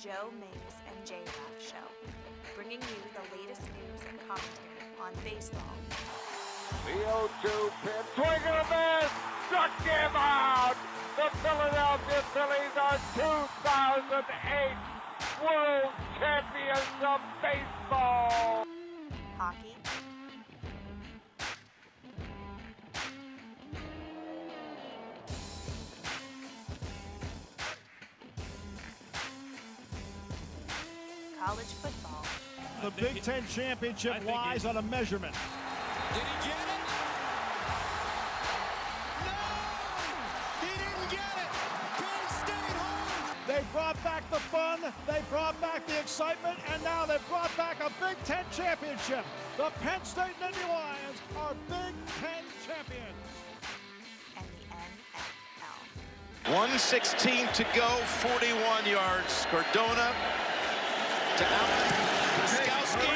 Joe, Mays, and J-Raff show, bringing you the latest news and commentary on baseball. The 0-2 pitch, swing and a miss, struck him out! The Philadelphia Phillies are 2008 World Champions of Baseball! Hockey, college football, The Big Ten championship lies on a measurement. Did he get it? No! He didn't get it! Penn State home! They brought back the fun, they brought back the excitement, and now they've brought back a Big Ten championship. The Penn State Nittany Lions are Big Ten champions. and the NFL. 1:16 to go, 41 yards. Cardona to Allen. Piskowski.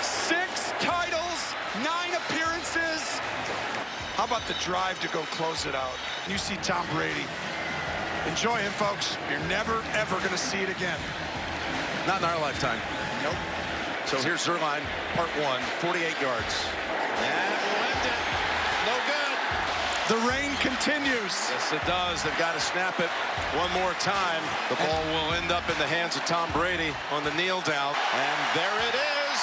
Six titles, 9 appearances. How about the drive to go close it out? You see Tom Brady. Enjoy him, folks. You're never, ever going to see it again. Not in our lifetime. Nope. So here's Zerline, part 1, 48 yards. And we'll end it. No good. The rain continues. Yes, it does. They've got to snap it one more time. The ball will end up in the hands of Tom Brady on the kneel down. And there it is.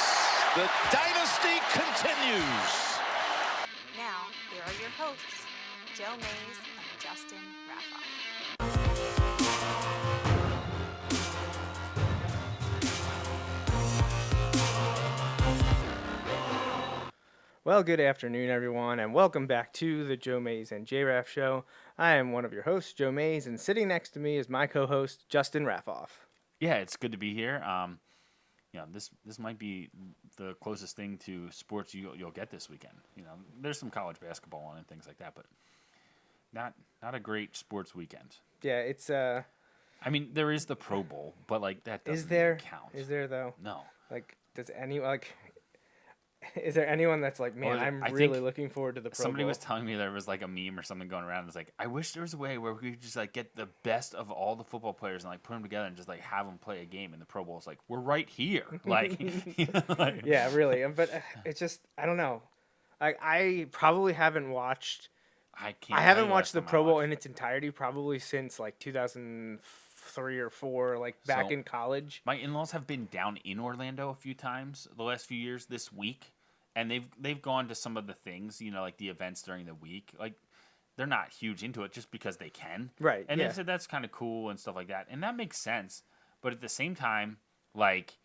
The dynasty continues. Now, here are your hosts, Joe Mays and Justin Raffoff. Well, good afternoon, everyone, and welcome back to the Joe Mays and J-Raff show. I am one of your hosts, Joe Mays, and sitting next to me is my co-host, Justin Raffoff. Yeah, it's good to be here. This might be the closest thing to sports you'll get this weekend. You know, there's some college basketball on and things like that, but not a great sports weekend. Yeah, it's I mean, there is the Pro Bowl, but like that doesn't is there count. Is there though? No. Like, is there anyone that's like, man, Well, I'm really looking forward to the Pro Somebody Bowl? was telling me there was like a meme or something going around. It's like, I wish there was a way where we could just like get the best of all the football players and like put them together and just like have them play a game in the Pro Bowl. It's like, we're right here. Like, you know, like Yeah, really. But it's just, I don't know. I probably haven't watched. I haven't watched the last time I Pro Bowl watched in its entirety probably since like 2003 or 4, like back So- in college. My in-laws have been down in Orlando a few times the last few years this week, and they've gone to some of the things, you know, like the events during the week. Like, they're not huge into it just because they can. Right, And yeah. they said that's kind of cool and stuff like that. And that makes sense. But at the same time, like,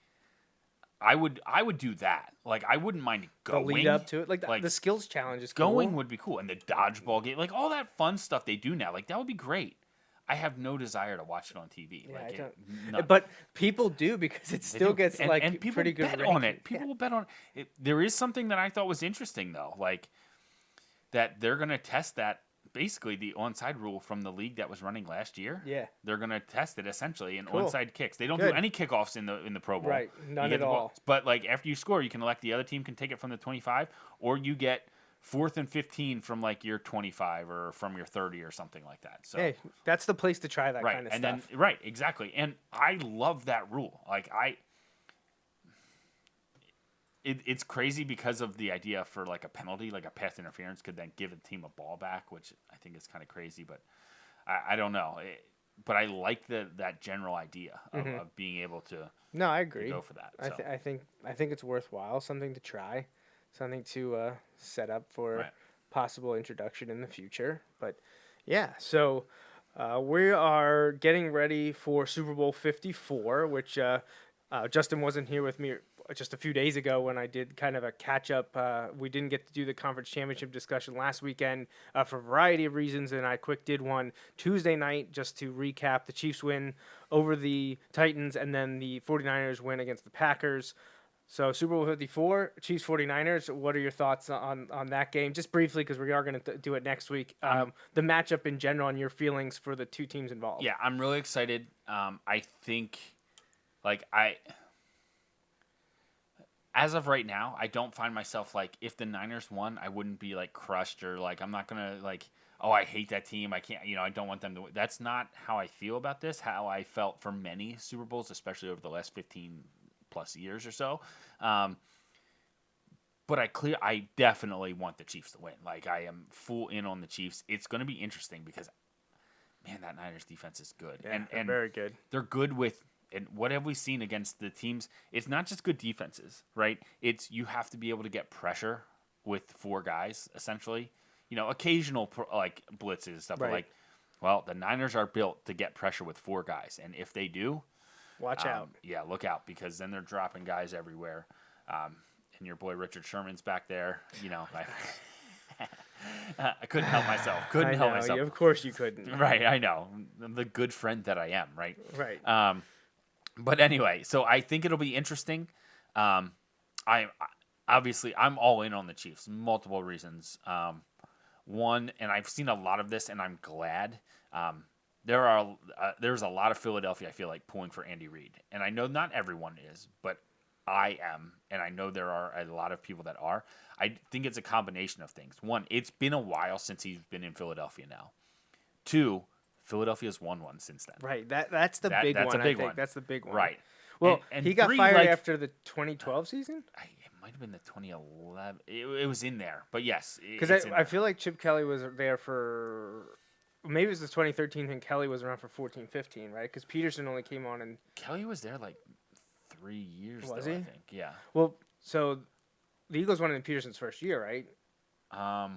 I would do that. Like, I wouldn't mind The going. lead up to it, like, like, the skills challenge is cool. Going would be cool. And the dodgeball game, like all that fun stuff they do now, like that would be great. I have no desire to watch it on TV. Yeah, like, I don't. none. But people do because it They still do. gets And- like and people pretty good bet ranking. on it. People will bet on it. There is something that I thought was interesting though, like that they're going to test that basically the onside rule from the league that was running last year. Yeah. They're going to test it essentially in Cool. onside kicks. They don't Good. do any kickoffs in the Pro Bowl. Right. None You get at the ball. all. But like after you score, you can elect the other team can take it from the 25 or you get 4th and 15 from like your 25 or from your 30 or something like that. So Hey, that's the place to try that right, kind of and stuff. then right, exactly. And I love that rule. Like it's crazy because of the idea for like a penalty, like a pass interference could then give a team a ball back, which I think is kind of crazy, but I don't know. But I like that general idea of being able to No, I agree. go for that. I think it's worthwhile, something to try, something to set up for Right. possible introduction in the future. But yeah, so we are getting ready for Super Bowl 54, which Justin wasn't here with me just a few days ago when I did kind of a catch up. We didn't get to do the conference championship discussion last weekend for a variety of reasons, and I did one Tuesday night just to recap the Chiefs win over the Titans and then the 49ers win against the Packers. So Super Bowl 54, Chiefs 49ers. What are your thoughts on that game? Just briefly, because we are going to do it next week. The matchup in general and your feelings for the two teams involved. Yeah, I'm really excited. I think, as of right now, I don't find myself like if the Niners won, I wouldn't be like crushed or like I'm not gonna like oh, I hate that team. I can't, I don't want them to win. That's not how I feel about this. How I felt for many Super Bowls, especially over the last 15 plus years or so. But I definitely want the Chiefs to win. Like, I am full in on the Chiefs. It's going to be interesting because, man, that Niners defense is good. Yeah, and very good. They're good with, and what have we seen against the teams? It's not just good defenses, right? It's you have to be able to get pressure with 4 guys, essentially. Occasional blitzes and stuff. Right. But like, well, the Niners are built to get pressure with 4 guys, and if they do, watch out. Yeah, look out, because then they're dropping guys everywhere. And your boy Richard Sherman's back there. I couldn't help myself. Couldn't help myself. Of course you couldn't. Right, I know. The good friend that I am, right? Right. But anyway, so I think it'll be interesting. I'm all in on the Chiefs. Multiple reasons. One, and I've seen a lot of this, and I'm glad. There's a lot of Philadelphia, I feel like, pulling for Andy Reid, and I know not everyone is, but I am, and I know there are a lot of people that are. I think it's a combination of things. One, it's been a while since he's been in Philadelphia now. 2, Philadelphia's won one since then. Right. That's the big that's one. a big I think one. That's the big one. Right. Well, and he got 3, fired after the 2012 season. It might have been the 2011. It was in there, but yes. Because I feel like Chip Kelly was there for. Maybe it was the 2013 and Kelly was around for 14-15, right? Because Peterson only came on and Kelly was there like 3 years. Was though, he? I think. Yeah. Well, so the Eagles won in Peterson's first year, right? I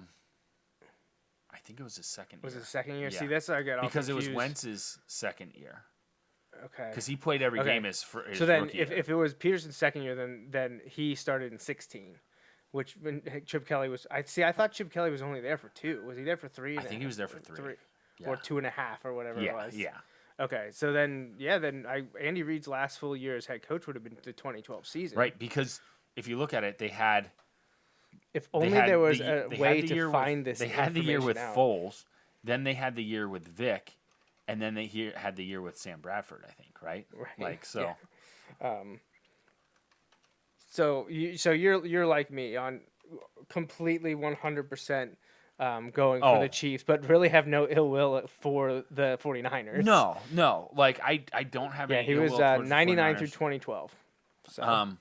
think it was his second year. Was it second year? Yeah. See, that's how I got all because confused. it was Wentz's second year. Okay. Because he played every Okay. game as for his So then, rookie if year. it was Peterson's second year, then he started in 16, which when Chip Kelly was. I thought Chip Kelly was only there for 2. Was he there for 3? I think he was there for 3. Yeah. Or 2.5 or whatever it was. Yeah. Okay, so then Andy Reid's last full year as head coach would have been the 2012 season. Right, because if you look at it, they had. If only there was a way to find this. They had the year with information out. Foles, then they had the year with Vic, and then they had the year with Sam Bradford, I think, right? Right. Like so. Yeah. So you're like me on completely 100% going for the Chiefs, but really have no ill will for the 49ers. No. Like I don't have. Yeah, any he ill was will towards the 99 49ers. through 2012. So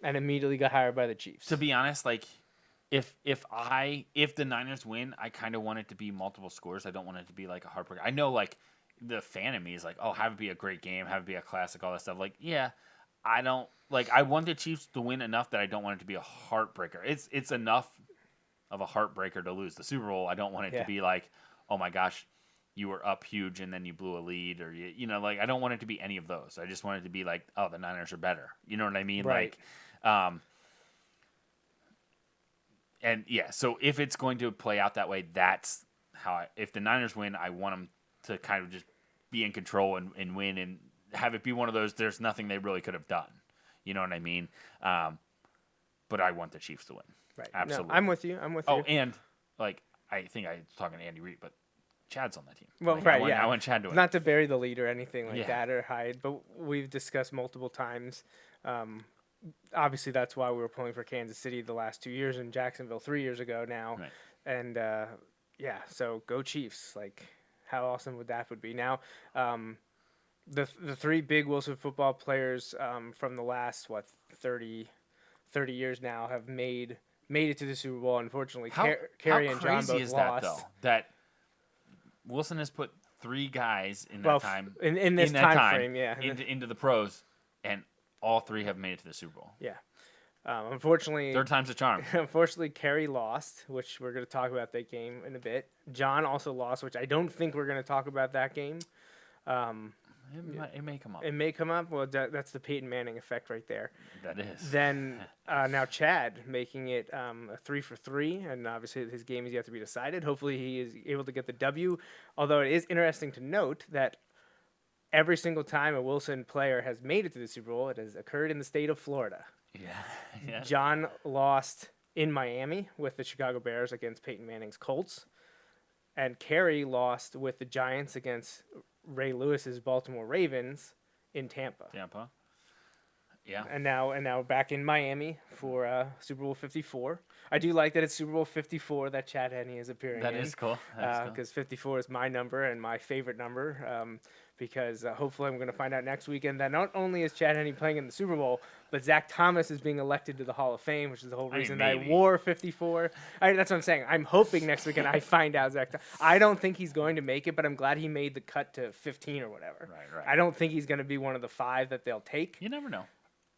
and immediately got hired by the Chiefs. To be honest, like if the Niners win, I kind of want it to be multiple scores. I don't want it to be like a heartbreaker. I know like the fan in me is like, oh, have it be a great game, have it be a classic, all that stuff. Like, yeah, I don't like. I want the Chiefs to win enough that I don't want it to be a heartbreaker. It's enough of a heartbreaker to lose the Super Bowl. I don't want it to be like, oh my gosh, you were up huge and then you blew a lead, or like I don't want it to be any of those. I just want it to be like, oh, the Niners are better. You know what I mean? Right. Like, and yeah. So if it's going to play out that way, that's how. If the Niners win, I want them to kind of just be in control and win and have it be one of those. There's nothing they really could have done. You know what I mean? But I want the Chiefs to win. Right. Absolutely. No, I'm with you. Oh, and like I think I was talking to Andy Reid, but Chad's on that team. Well, Like, right, I want Chad to win. Not to bury the lead or anything like Yeah. that or hide, but we've discussed multiple times. Obviously, that's why we were pulling for Kansas City the last 2 years and Jacksonville 3 years ago now. Right. And, so go Chiefs. Like, how awesome would that be? Now, the 3 big Wilson football players from the last, 30 years now have made it to the Super Bowl. Unfortunately, Kerry and John both is lost. that though? That Wilson has put 3 guys in that time in this time frame, yeah, into the pros, and all 3 have made it to the Super Bowl. yeah. Unfortunately, 3rd time's a charm. Unfortunately, Kerry lost, which we're going to talk about that game in a bit. John also lost, which I don't think we're going to talk about that game. It may come up. It may come up. Well, that's the Peyton Manning effect right there. That is. Then now Chad making it a 3 for 3, and obviously his game is yet to be decided. Hopefully he is able to get the W. Although it is interesting to note that every single time a Wilson player has made it to the Super Bowl, it has occurred in the state of Florida. Yeah. John lost in Miami with the Chicago Bears against Peyton Manning's Colts, and Kerry lost with the Giants against Ray Lewis's Baltimore Ravens in Tampa. Yeah. And now back in Miami for Super Bowl 54. I do like that it's Super Bowl 54 that Chad Henne is appearing That in. is cool. Because 54 is my number and my favorite number. Because hopefully I'm going to find out next weekend that not only is Chad Henne playing in the Super Bowl, but Zach Thomas is being elected to the Hall of Fame, which is the whole reason that I maybe. wore 54. That's what I'm saying. I'm hoping next weekend I find out I don't think he's going to make it, but I'm glad he made the cut to 15 or whatever. Right. I don't think he's going to be one of the 5 that they'll take. You never know.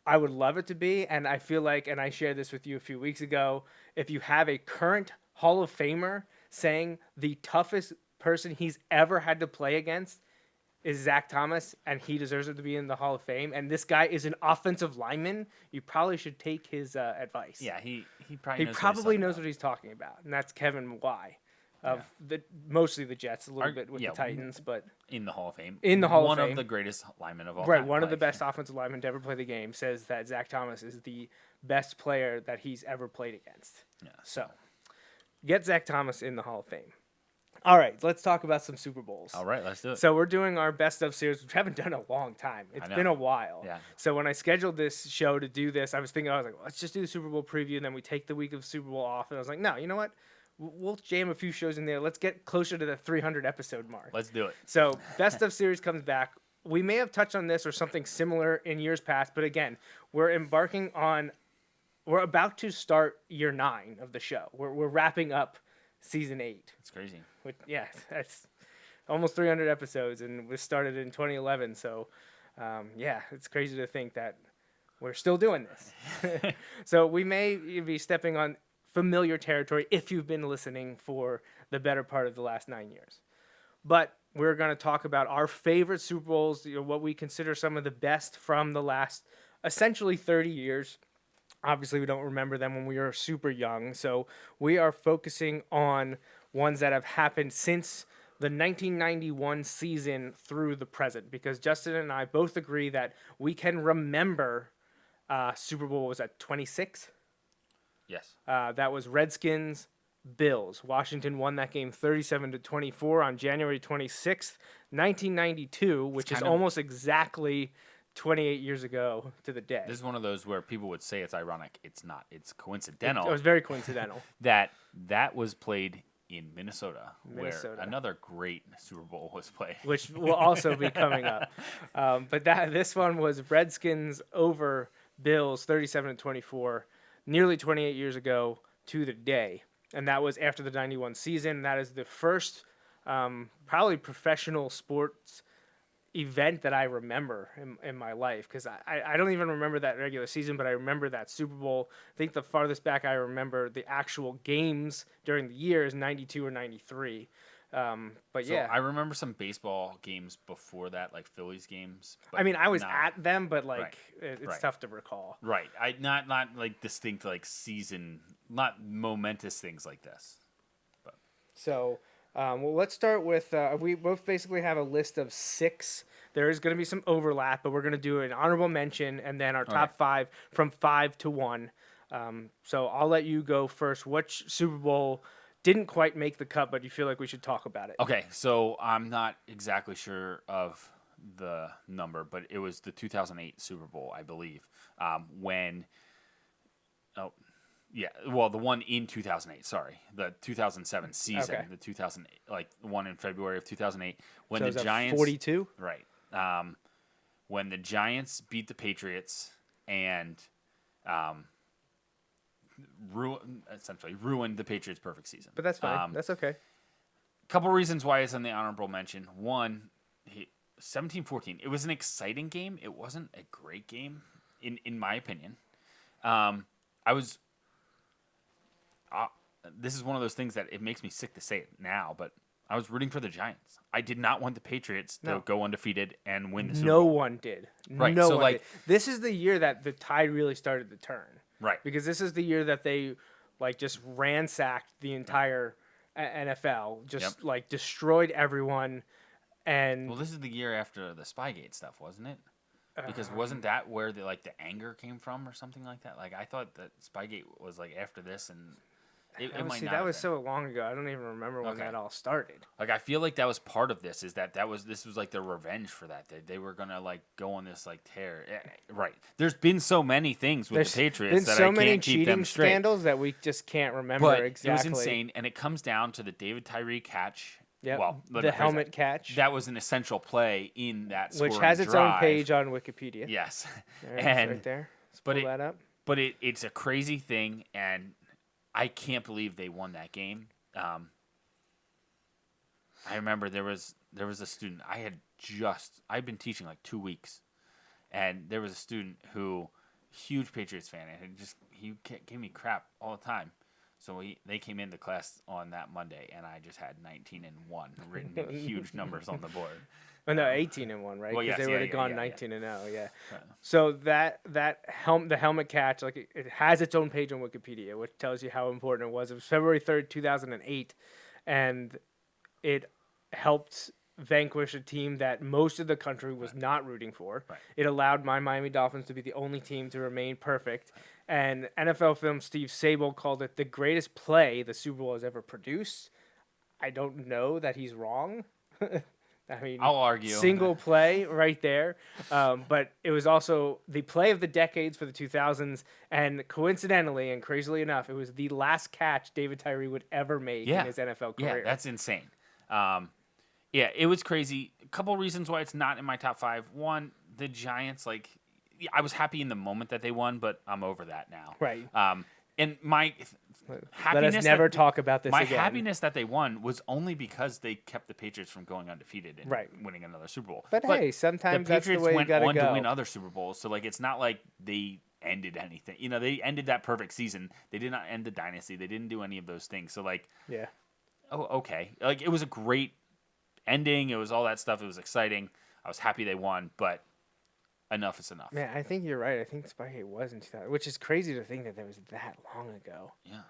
I would love it to be, and I feel like, and I shared this with you a few weeks ago, if you have a current Hall of Famer saying the toughest person he's ever had to play against is Zach Thomas, and he deserves it to be in the Hall of Fame, and this guy is an offensive lineman, you probably should take his advice. Yeah, he probably knows what he's talking about, and that's Kevin Y. Of mostly the Jets, a little bit with the Titans, but in the Hall of Fame. In the Hall of Fame. One of the greatest linemen of all right, time. one of the best offensive linemen to ever play the game says that Zach Thomas is the best player that he's ever played against. Yeah. So, get Zach Thomas in the Hall of Fame. All right, let's talk about some Super Bowls. All right, let's do it. So we're doing our best of series, which we haven't done in a long time. It's been a while. Yeah. So when I scheduled this show to do this, I was like, well, let's just do the Super Bowl preview, and then we take the week of Super Bowl off. And I was like, no, you know what? We'll jam a few shows in there. Let's get closer to the 300 episode mark. Let's do it. So best of series comes back. We may have touched on this or something similar in years past, but again, we're about to start year 9 of the show. We're wrapping up season 8. It's crazy. That's almost 300 episodes, and we started in 2011. So, it's crazy to think that we're still doing this. So we may be stepping on familiar territory if you've been listening for the better part of the last 9 years. But we're going to talk about our favorite Super Bowls, what we consider some of the best from the last essentially 30 years. Obviously, we don't remember them when we were super young, so we are focusing on ones that have happened since the 1991 season through the present, because Justin and I both agree that we can remember Super Bowl, was that 26? Yes. That was Redskins, Bills. Washington won that game 37-24 on January 26th, 1992, which is almost exactly 28 years ago to the day. This is one of those where people would say it's ironic. It's not. It's coincidental. It was very coincidental. that was played in Minnesota, where another great Super Bowl was played. Which will also be coming up. But this one was Redskins over Bills 37-24, nearly 28 years ago to the day. And that was after the 91 season. That is the first probably professional sports event that I remember in my life, because I don't even remember that regular season, but I remember that Super Bowl. I think the farthest back I remember the actual games during the year is 92 or 93. But so I remember some baseball games before that, like Phillies games. I mean, I was at them, but it's right. tough to recall. Right. Not like distinct like season, not momentous things like this. But so. Well, let's start with, we both basically have a list of 6. There is going to be some overlap, but we're going to do an honorable mention and then our top 5 from 5 to 1. So I'll let you go first. Which Super Bowl didn't quite make the cut, but you feel like we should talk about it? Okay, so I'm not exactly sure of the number, but it was the 2008 Super Bowl, I believe, when... Yeah, well, the one in 2008. Sorry, the 2007 season, the 2008, like the one in February of 2008, when the Giants 42, right? When the Giants beat the Patriots and ruined the Patriots' perfect season. But that's fine. That's okay. Couple reasons why it's on the honorable mention. One, 17-14. It was an exciting game. It wasn't a great game, in my opinion. This is one of those things that it makes me sick to say it now, but I was rooting for the Giants. I did not want the Patriots to go undefeated and win the Super Bowl. No one did. Right. No so one did. This is the year that the tide really started to turn. Right. Because this is the year that they just ransacked the entire NFL, destroyed everyone. And well, this is the year after the Spygate stuff, wasn't it? Because wasn't that where the anger came from or something like that? Like I thought that Spygate was like after this, and It might See, not that have was been. so long ago. I don't even remember when Okay. that all started. Like, I feel like that was part of this. Is this was like their revenge for that. They were gonna like go on this like tear. Right. There's been so many things with There's the Patriots been that so I many can't keep them cheating straight. scandals that we just can't remember But exactly. it was insane, and it comes down to the David Tyree catch. Yep. Well, let me The rephrase helmet that. catch, That was an essential play in that which scoring has its own drive. page on Wikipedia. Yes, There it is, and right there. Let's but pull it- that up. but it's a crazy thing, and I can't believe they won that game. I remember there was a student I'd been teaching like 2 weeks, and there was a student who, huge Patriots fan, and he gave me crap all the time. So they came into class on that Monday, and I just had 19-1 written in huge numbers on the board. Oh, no, 18-1, right? Well, Because yes, they would have yeah, gone yeah. 19-0, yeah. Uh, So the helmet catch, like it has its own page on Wikipedia, which tells you how important it was. It was February 3rd, 2008, and it helped vanquish a team that most of the country was not rooting for. Right. It allowed my Miami Dolphins to be the only team to remain perfect. And NFL film Steve Sabol called it the greatest play the Super Bowl has ever produced. I don't know that he's wrong. I mean, I'll argue. single play right there. But it was also the play of the decades for the 2000s. And coincidentally and crazily enough, it was the last catch David Tyree would ever make in his NFL career. Yeah, that's insane. Yeah, it was crazy. A couple reasons why it's not in my top 5. One, the Giants, like, I was happy in the moment that they won, but I'm over that now. Right. And my Let happiness us never that- talk about this my again. happiness that they won was only because they kept the Patriots from going undefeated and Right. winning another Super Bowl. But hey, sometimes the that's the Patriots way you went gotta on to go. win other Super Bowls, so like it's not like they ended anything. You know, they ended that perfect season. They did not end the dynasty. They didn't do any of those things. So like, Yeah. oh, okay, like it was a great ending. It was all that stuff. It was exciting. I was happy they won, but enough is enough. Man, I think you're right. I think Spygate was in 2000, which is crazy to think that was that long ago. Yeah,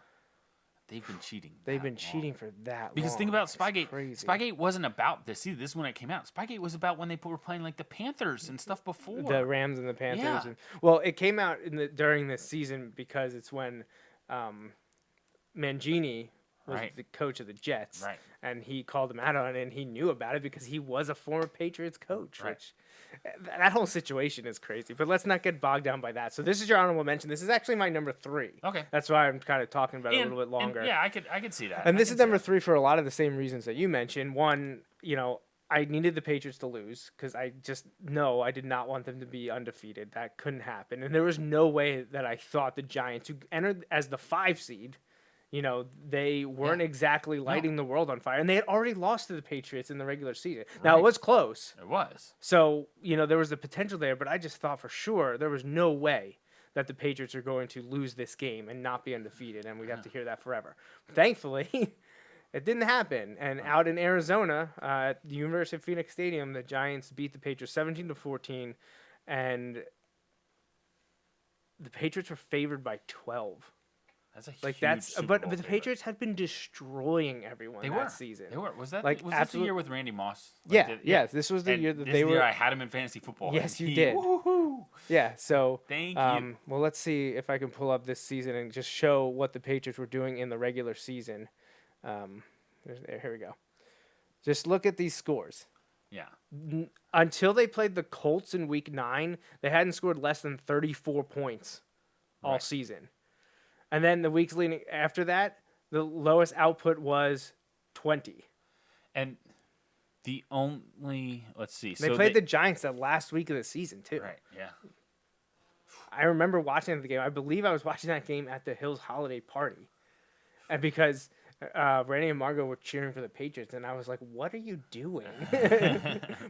they've been cheating. They've that been long. cheating for that Because long. think about It's Spygate. crazy. Spygate wasn't about this. See, this is when it came out. Spygate was about when they were playing like the Panthers and stuff before. The Rams and the Panthers. Yeah. And, well, it came out during this season because it's when Mangini was Right. the coach of the Jets. Right. And he called him out on it, and he knew about it because he was a former Patriots coach. Right. Which that whole situation is crazy. But let's not get bogged down by that. So this is your honorable mention. This is actually my number 3. Okay. That's why I'm kind of talking about it a And- little bit longer. and, yeah, I could see that. And I this can is see number that. 3 for a lot of the same reasons that you mentioned. One, I needed the Patriots to lose because I did not want them to be undefeated. That couldn't happen. And there was no way that I thought the Giants, who entered as the 5 seed, they weren't exactly lighting the world on fire. And they had already lost to the Patriots in the regular season. Now, it Right. was close. It was. So, there was the potential there, but I just thought for sure there was no way that the Patriots are going to lose this game and not be undefeated, and we'd have to hear that forever. Thankfully, it didn't happen. And out in Arizona, at the University of Phoenix Stadium, the Giants beat the Patriots 17-14, and the Patriots were favored by 12. That's a Like huge that's, Super but Bowl the favorite. Patriots had been destroying everyone They that were season. They were. Was that Like, was this the absolute- year with Randy Moss? Yeah, this was the And year that this they is the year were. I had him in fantasy football. Yes, and you he- did. woo-hoo. Yeah, so Thank you. well, let's see if I can pull up this season and just show what the Patriots were doing in the regular season. Here we go. Just look at these scores. Yeah. Until they played the Colts in Week 9, they hadn't scored less than 34 points all Right. season. And then the weeks leading after that, the lowest output was 20. And the only let's see. They so played the Giants that last week of the season too. right. Yeah. I remember watching the game. I believe I was watching that game at the Hills Holiday Party, and because Randy and Margot were cheering for the Patriots, and I was like, "What are you doing?"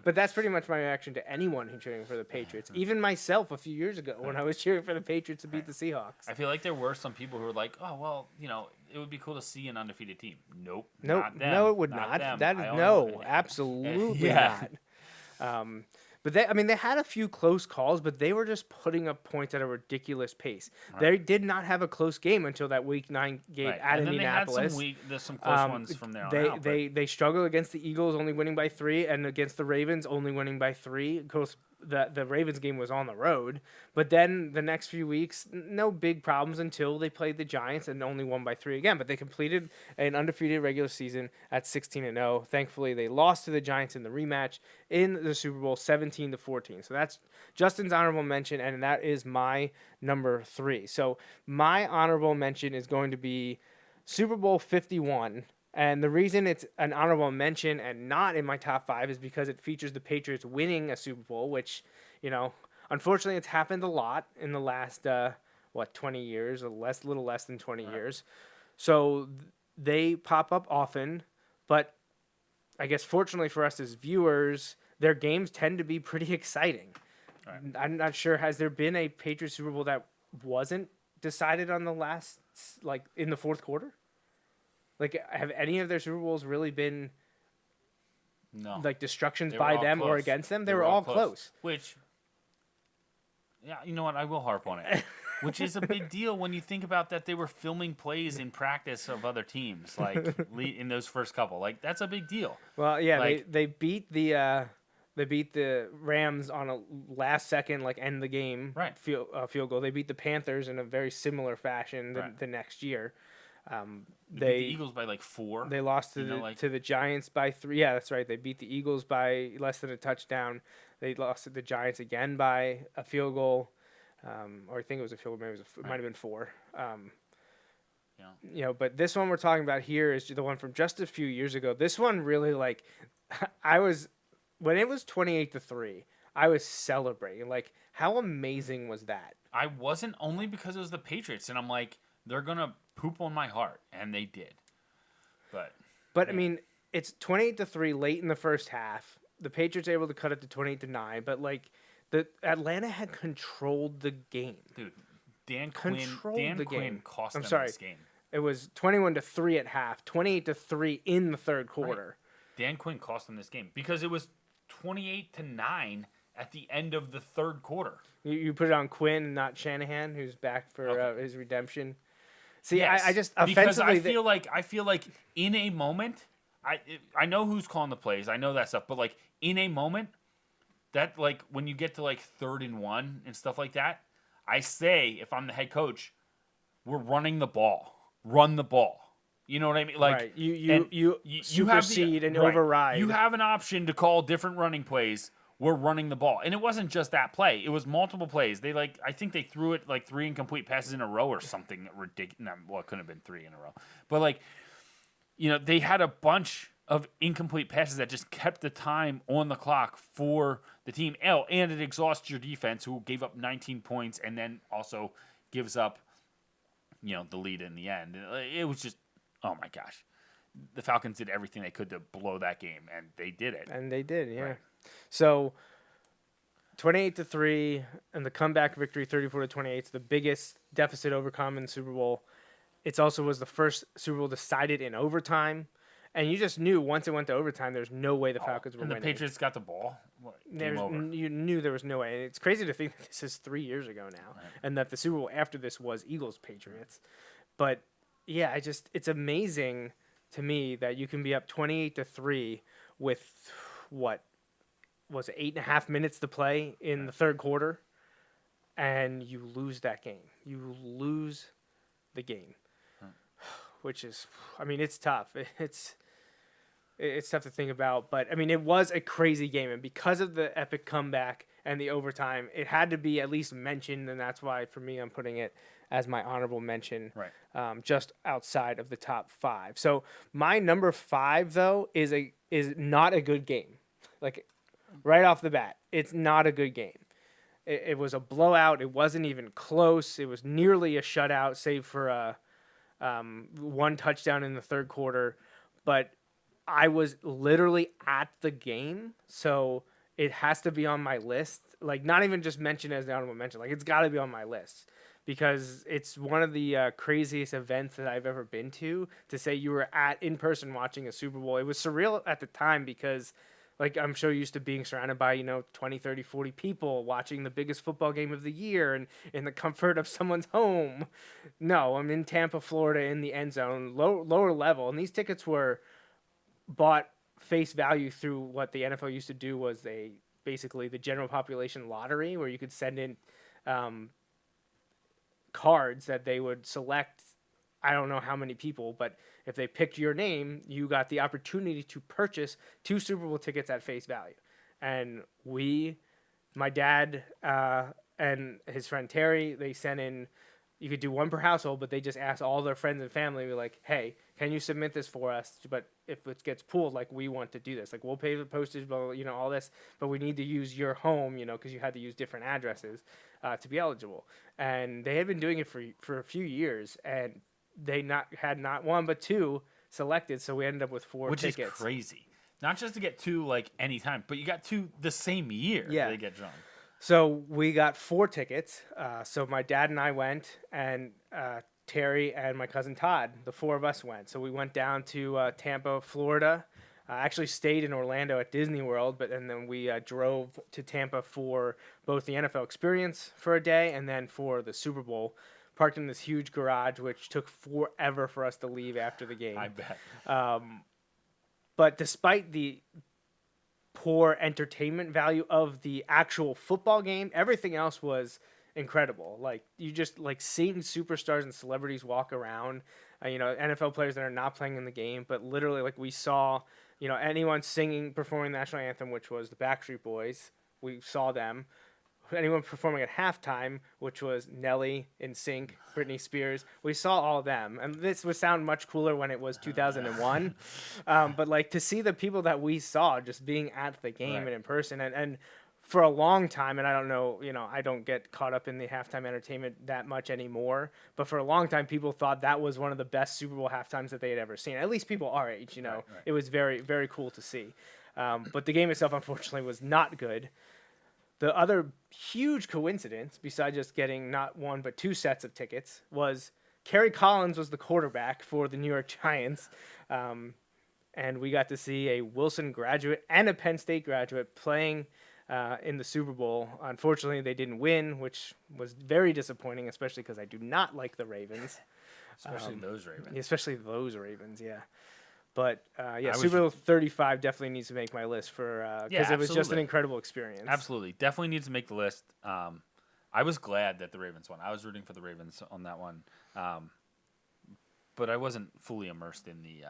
But that's pretty much my reaction to anyone who's cheering for the Patriots. Even myself a few years ago when I was cheering for the Patriots to beat the Seahawks. I feel like there were some people who were like, "Oh well, it would be cool to see an undefeated team." Nope. Nope, Not them, no, it would not. them. That is I no, absolutely Yeah. not. But they had a few close calls, but they were just putting up points at a ridiculous pace. They did not have a close game until that Week 9 game Right. at And then Indianapolis. they had some close ones from there on out. but- They struggled against the Eagles, only winning by 3, and against the Ravens, only winning by 3. Of course, the Ravens game was on the road, but then the next few weeks, no big problems until they played the Giants and only won by 3 again. But they completed an undefeated regular season at 16-0. Thankfully, they lost to the Giants in the rematch in the Super Bowl 17-14. So that's Justin's honorable mention, and that is my number 3. So my honorable mention is going to be Super Bowl 51. And the reason it's an honorable mention and not in my top 5 is because it features the Patriots winning a Super Bowl, which, unfortunately it's happened a lot in the last, 20 years, little less than 20 years. So they pop up often, but I guess fortunately for us as viewers, their games tend to be pretty exciting. Right. I'm not sure, has there been a Patriots Super Bowl that wasn't decided on the last, in the fourth quarter? Have any of their Super Bowls really been destructions by them close. Or against them? They were all close. Which, yeah, you know what? I will harp on it. Which is a big deal when you think about that they were filming plays in practice of other teams, in those first couple. That's a big deal. Well, yeah, they beat the Rams on a last second end the game field goal. They beat the Panthers in a very similar fashion the next year. They beat the Eagles by 4. They lost to the Giants by 3. Yeah, that's right. They beat the Eagles by less than a touchdown. They lost to the Giants again by a field goal, or I think it was a field goal. Maybe it might have been 4. But this one we're talking about here is the one from just a few years ago. This one really when it was 28-3, I was celebrating. How amazing was that? I wasn't, only because it was the Patriots, and I'm like, they're gonna poop on my heart, and they did. But I mean, it's 28-3 late in the first half. The Patriots able to cut it to 28-9, but the Atlanta had controlled the game. Dude, Dan Quinn cost them this game. It was 21-3 at half, 28-3 in the third quarter. Right. Dan Quinn cost them this game because it was 28-9 at the end of the third quarter. You put it on Quinn, not Shanahan, who's back for his redemption. See, yes, I just because I feel like in a moment, I know who's calling the plays, I know that stuff, but in a moment, that when you get to 3rd and 1 and stuff like that, I say, if I'm the head coach, we're running the ball, run the ball. You know what I mean? Right. You supersede and override. You have an option to call different running plays. We're running the ball. And it wasn't just that play. It was multiple plays. They I think they threw it 3 incomplete passes in a row or something ridiculous. Well, it couldn't have been 3 in a row. But they had a bunch of incomplete passes that just kept the time on the clock for the team. And it exhausts your defense, who gave up 19 points and then also gives up, the lead in the end. It was just, oh my gosh. The Falcons did everything they could to blow that game, and they did it. And they did, yeah. Right. So 28-3 and the comeback victory 34-28. It's the biggest deficit overcome in the Super Bowl. It also was the first Super Bowl decided in overtime. And you just knew once it went to overtime, there's no way the Falcons were winning. And the Patriots got the ball. Game over. You knew there was no way. And it's crazy to think that this is 3 years ago now, and that the Super Bowl after this was Eagles-Patriots. But, yeah, it's amazing to me that you can be up 28-3 with, what, was it 8.5 minutes to play in the third quarter, and you lose that game. You lose the game, which is, I mean, it's tough. It's tough to think about, but I mean, it was a crazy game, and because of the epic comeback and the overtime, it had to be at least mentioned, and that's why, for me, I'm putting it as my honorable mention, just outside of the top 5. So my number 5, though, is not a good game. Right off the bat, it's not a good game. It was a blowout. It wasn't even close. It was nearly a shutout, save for one touchdown in the third quarter. But I was literally at the game, so it has to be on my list. Not even just mentioned as the honorable mention. It's got to be on my list because it's one of the craziest events that I've ever been to say you were in person watching a Super Bowl. It was surreal at the time because I'm so used to being surrounded by, 20, 30, 40 people watching the biggest football game of the year and in the comfort of someone's home. No, I'm in Tampa, Florida in the end zone, lower level. And these tickets were bought face value through what the NFL used to do was they basically the general population lottery where you could send in cards that they would select. I don't know how many people, but if they picked your name, you got the opportunity to purchase 2 Super Bowl tickets at face value. And my dad and his friend Terry, they sent in, you could do one per household, but they just asked all their friends and family, like, hey, can you submit this for us? But if it gets pooled, like, we want to do this. Like, we'll pay the postage, blah, blah, all this, but we need to use your home, because you had to use different addresses to be eligible. And they had been doing it for a few years, and they had not one, but 2 selected, so we ended up with 4 tickets. Which is crazy. Not just to get 2, like, anytime, but you got 2 the same year they get drawn. So we got 4 tickets. So my dad and I went, and Terry and my cousin Todd, the 4 of us went. So we went down to Tampa, Florida. Actually stayed in Orlando at Disney World, and then we drove to Tampa for both the NFL experience for a day and then for the Super Bowl. Parked in this huge garage, which took forever for us to leave after the game. I bet. But despite the poor entertainment value of the actual football game, everything else was incredible. Like, you just like seeing superstars and celebrities walk around, NFL players that are not playing in the game, but literally, like, we saw, anyone performing the national anthem, which was the Backstreet Boys. We saw them. Anyone performing at halftime, which was Nelly, NSYNC, Britney Spears. We saw all of them. And this would sound much cooler when it was 2001. But, like, to see the people that we saw just being at the game and in person. And for a long time, and I don't know, I don't get caught up in the halftime entertainment that much anymore. But for a long time, people thought that was one of the best Super Bowl halftimes that they had ever seen. At least people our age, Right. It was very, very cool to see. But the game itself, unfortunately, was not good. The other huge coincidence, besides just getting not 1 but 2 sets of tickets, was Kerry Collins was the quarterback for the New York Giants. And we got to see a Wilson graduate and a Penn State graduate playing in the Super Bowl. Unfortunately, they didn't win, which was very disappointing, especially because I do not like the Ravens. Especially those Ravens. Especially those Ravens, yeah. But, Super Bowl 35 definitely needs to make my list because it was just an incredible experience. Absolutely. Definitely needs to make the list. I was glad that the Ravens won. I was rooting for the Ravens on that one. But I wasn't fully immersed in the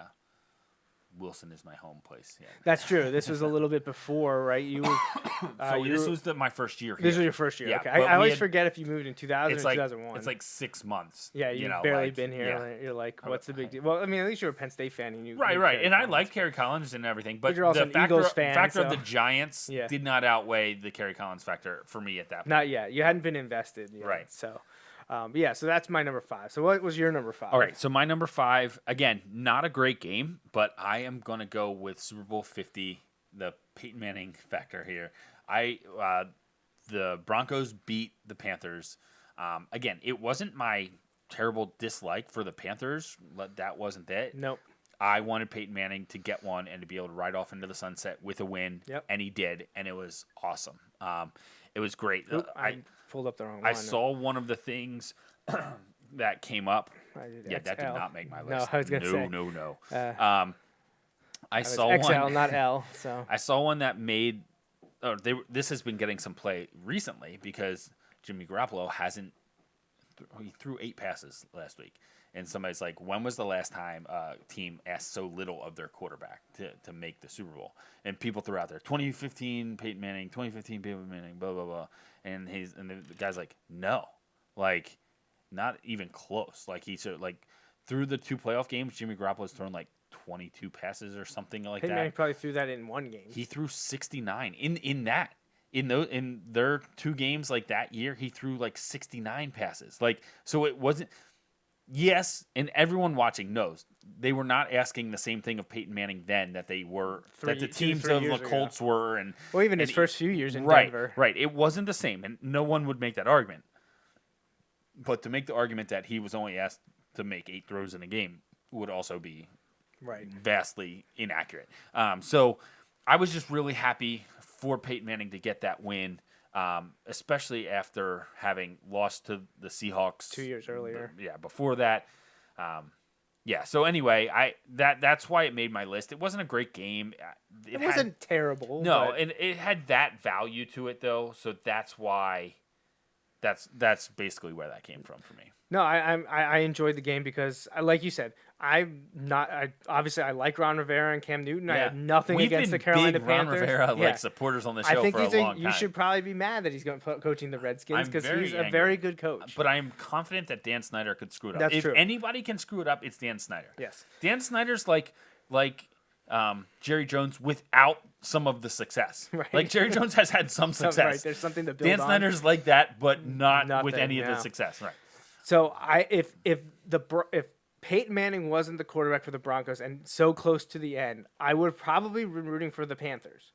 Wilson is my home place. Yeah. That's true. This was a little bit before, right? You were, this was my first year here. This was your first year. Yeah, okay. I always forget if you moved in 2000 or 2001. It's like 6 months. Yeah, you've barely been here. Yeah. You're like, what's the big deal? Well, I mean, at least you're a Penn State fan. And you right. And I like Kerry Collins and everything. But you're also the an Eagles fan, factor of the Giants Yeah. did not outweigh the Kerry Collins factor for me at that point. Not yet. You hadn't been invested yet. Right. So, so that's my number 5. So what was your number 5? All right, so my number 5, again, not a great game, but I am going to go with Super Bowl 50, the Peyton Manning factor here. The Broncos beat the Panthers. Again, it wasn't my terrible dislike for the Panthers. That wasn't it. Nope. I wanted Peyton Manning to get one and to be able to ride off into the sunset with a win, and he did, and it was awesome. It was great. I pulled up the wrong one. I saw one of the things that came up. That did XL. not make my list. No, I was going to say. No. I saw XL, one. not L. So I saw one that made. This has been getting some play recently because Jimmy Garoppolo hasn't. He threw 8 passes last week. And somebody's like, when was the last time a team asked so little of their quarterback to make the Super Bowl? And people threw out there, 2015 Peyton Manning, 2015 Peyton Manning, blah, blah, blah. And the guy's like, no. Like, not even close. Like, through the 2 playoff games, Jimmy Garoppolo's thrown like 22 passes or something like Peyton that. Manning probably threw that in one game. He threw 69 in that. In their 2 games like that year, he threw like 69 passes. Like, so it wasn't. Yes, and everyone watching knows they were not asking the same thing of Peyton Manning then that they were that the teams of the Colts were, and even his first few years in Denver. Right, it wasn't the same, and no one would make that argument. But to make the argument that he was only asked to make 8 throws in a game would also be vastly inaccurate. So I was just really happy for Peyton Manning to get that win. Especially after having lost to the Seahawks 2 years earlier. Before that. Yeah. So anyway, that's why it made my list. It wasn't a great game. It wasn't terrible. No, but and it had that value to it though. So that's why. That's basically where that came from for me. No, I enjoyed the game because, like you said, obviously I like Ron Rivera and Cam Newton. I had nothing We've against been the Carolina big Ron Panthers. Rivera supporters on the show I think for a long time. you should probably be mad that he's coaching the Redskins because he's a very good coach. But I am confident that Dan Snyder could screw it up. That's if true. anybody can screw it up, it's Dan Snyder. Yes. Dan Snyder's like Jerry Jones without some of the success. Right. Like Jerry Jones has had some success. Right, there's something to build Dan on. Snyder's like that, but not with Nothing, any of the no. success. Right. So if Peyton Manning wasn't the quarterback for the Broncos and so close to the end, I would probably be rooting for the Panthers.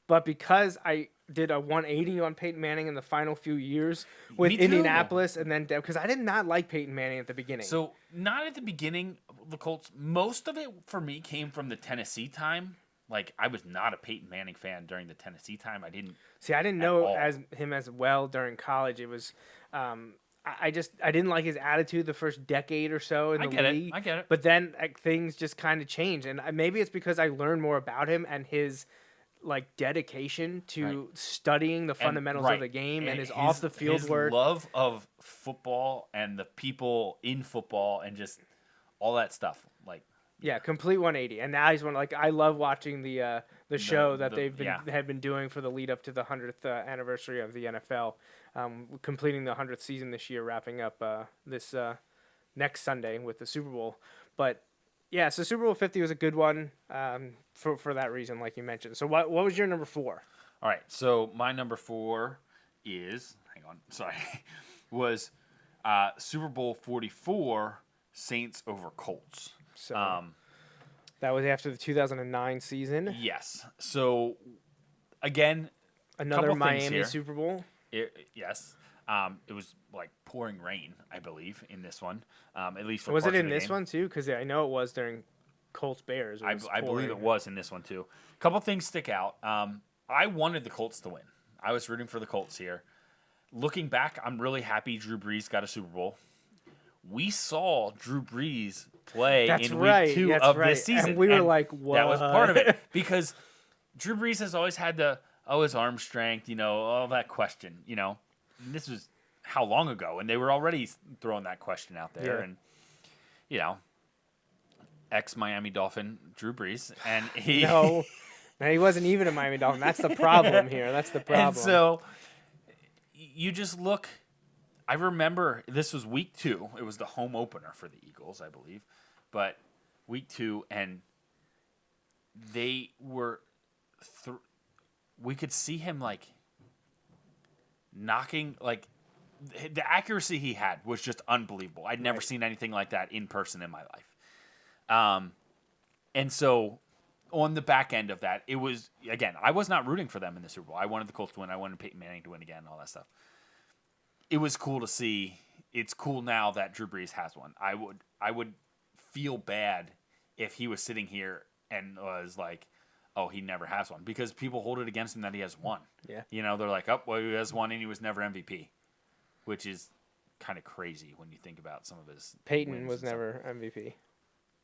But because I did a 180 on Peyton Manning in the final few years with Me too. Indianapolis, and then because I did not like Peyton Manning at the beginning. So not at the beginning, the Colts. Most of it for me came from the Tennessee time. Like I was not a Peyton Manning fan during the Tennessee time. I didn't know all. him as well during college. It was I didn't like his attitude the first decade or so in the league. I get it. But then things just kind of changed, and maybe it's because I learned more about him and his dedication to studying the fundamentals of the game and his off the field work. Love of football and the people in football and just all that stuff. Yeah, complete 180. And now he's I love watching the show that had been doing for the lead up to the 100th anniversary of the NFL, completing the 100th season this year, wrapping up this next Sunday with the Super Bowl. But yeah, so Super Bowl 50 was a good one for that reason, like you mentioned. So what was your number 4? All right, so my number 4 was Super Bowl 44, Saints over Colts. So that was after the 2009 season. Yes. So again, another Miami here. Super Bowl. Yes. It was like pouring rain, I believe, in this one. At least for was it parts in of the this game. one too? Because I know it was during Colts Bears. I believe it was in this one too. A couple things stick out. I wanted the Colts to win. I was rooting for the Colts here. Looking back, I'm really happy Drew Brees got a Super Bowl. We saw Drew Brees play in week 2 of this season. And we were like, what? That was part of it. Because Drew Brees has always had his arm strength, all that question, And this was how long ago? And they were already throwing that question out there. Yeah. And, ex-Miami Dolphin Drew Brees. And he... No, he wasn't even a Miami Dolphin. That's the problem here. That's the problem. And so you just look... I remember this was week 2. It was the home opener for the Eagles, I believe. But week 2, and they were... we could see him, knocking... the accuracy he had was just unbelievable. I'd never seen anything like that in person in my life. And so on the back end of that, it was... Again, I was not rooting for them in the Super Bowl. I wanted the Colts to win. I wanted Peyton Manning to win again, all that stuff. It was cool to see. It's cool now that Drew Brees has one. I would feel bad if he was sitting here and was like, oh, he never has one. Because people hold it against him that he has one. Yeah. They're like, oh, well, he has one and he was never MVP. Which is kind of crazy when you think about some of his Peyton wins was and stuff. never MVP. Is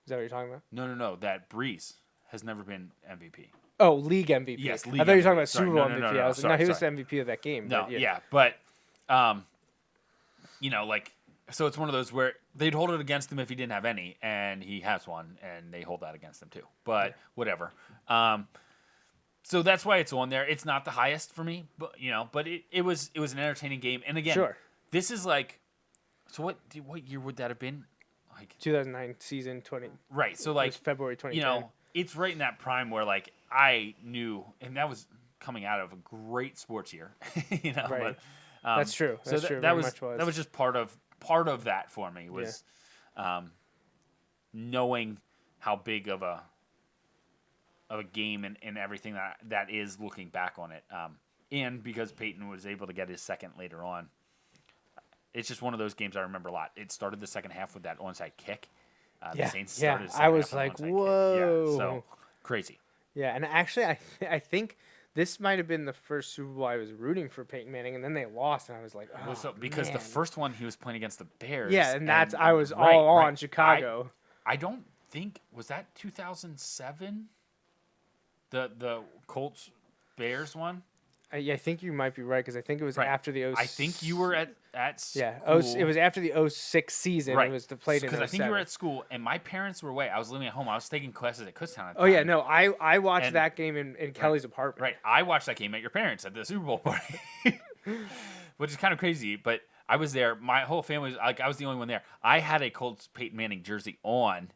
that what you're talking about? No. That Brees has never been MVP. Oh, league MVP. Yes, league I thought you were talking MVP. about Sorry, Super Bowl no, MVP. no, I was like, sorry, he was the sorry. MVP of that game. No, but so it's one of those where they'd hold it against him if he didn't have any, and he has one, and they hold that against him too. But whatever. So that's why it's on there. It's not the highest for me, but it was an entertaining game. And again, this is so what year would that have been? 2009 season 20. Right. So it was February 2010. It's right in that prime where I knew, and that was coming out of a great sports year. Right. But, that's true. That's true. That Very was just part of that for me was knowing how big of a game and everything that is looking back on it. And because Peyton was able to get his second later on, it's just one of those games I remember a lot. It started the second half with that onside kick. The Saints started the second I was half like, with an onside whoa. kick. Yeah, so crazy. Yeah, and actually, I think this might have been the first Super Bowl I was rooting for Peyton Manning, and then they lost, and I was like, oh, Because man. the first one he was playing against the Bears. Yeah, and I was all on Chicago. I don't think was that 2007. The Colts Bears one. I think you might be right because I think it was Right. after the 06. I think you were at school. Yeah, it was after the 06 season. Right. It was played in 07. Because I think you were at school, and my parents were away. I was living at home. I was taking classes at Kutztown at the Oh yeah, time. no, I watched And- that game in Kelly's apartment. Right. I watched that game at your parents at the Super Bowl party, which is kind of crazy. But I was there. My whole family was like, I was the only one there. I had a Colts Peyton Manning jersey on,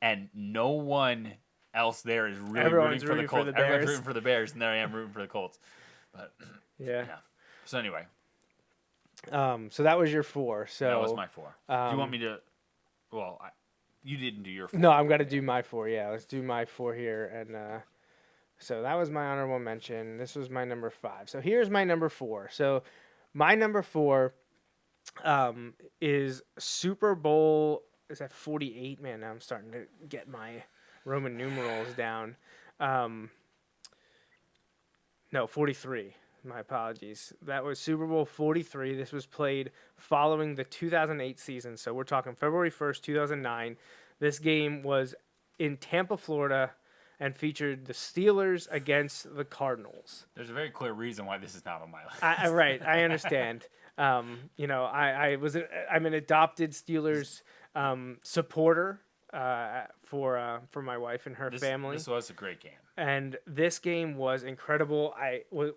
and no one else there is really Everyone's rooting for the rooting for Colts. the Everyone's Bears. rooting for the Bears, and there I am rooting for the Colts. But Yeah. yeah. So anyway, So that was your 4. So that was my 4. Do you want me to? Well, you didn't do your 4. No, I'm gonna do my 4. Yeah, let's do my 4 here. And so that was my honorable mention. This was my number 5. So here's my number 4. So my number 4 is Super Bowl. Is that 48? Man, now I'm starting to get my Roman numerals down. No, 43. My apologies. That was Super Bowl 43. This was played following the 2008 season. So we're talking February 1st, 2009. This game was in Tampa, Florida, and featured the Steelers against the Cardinals. There's a very clear reason why this is not on my list. Right, I understand. I'm an adopted Steelers supporter for my wife and her family. This was a great game. And this game was incredible.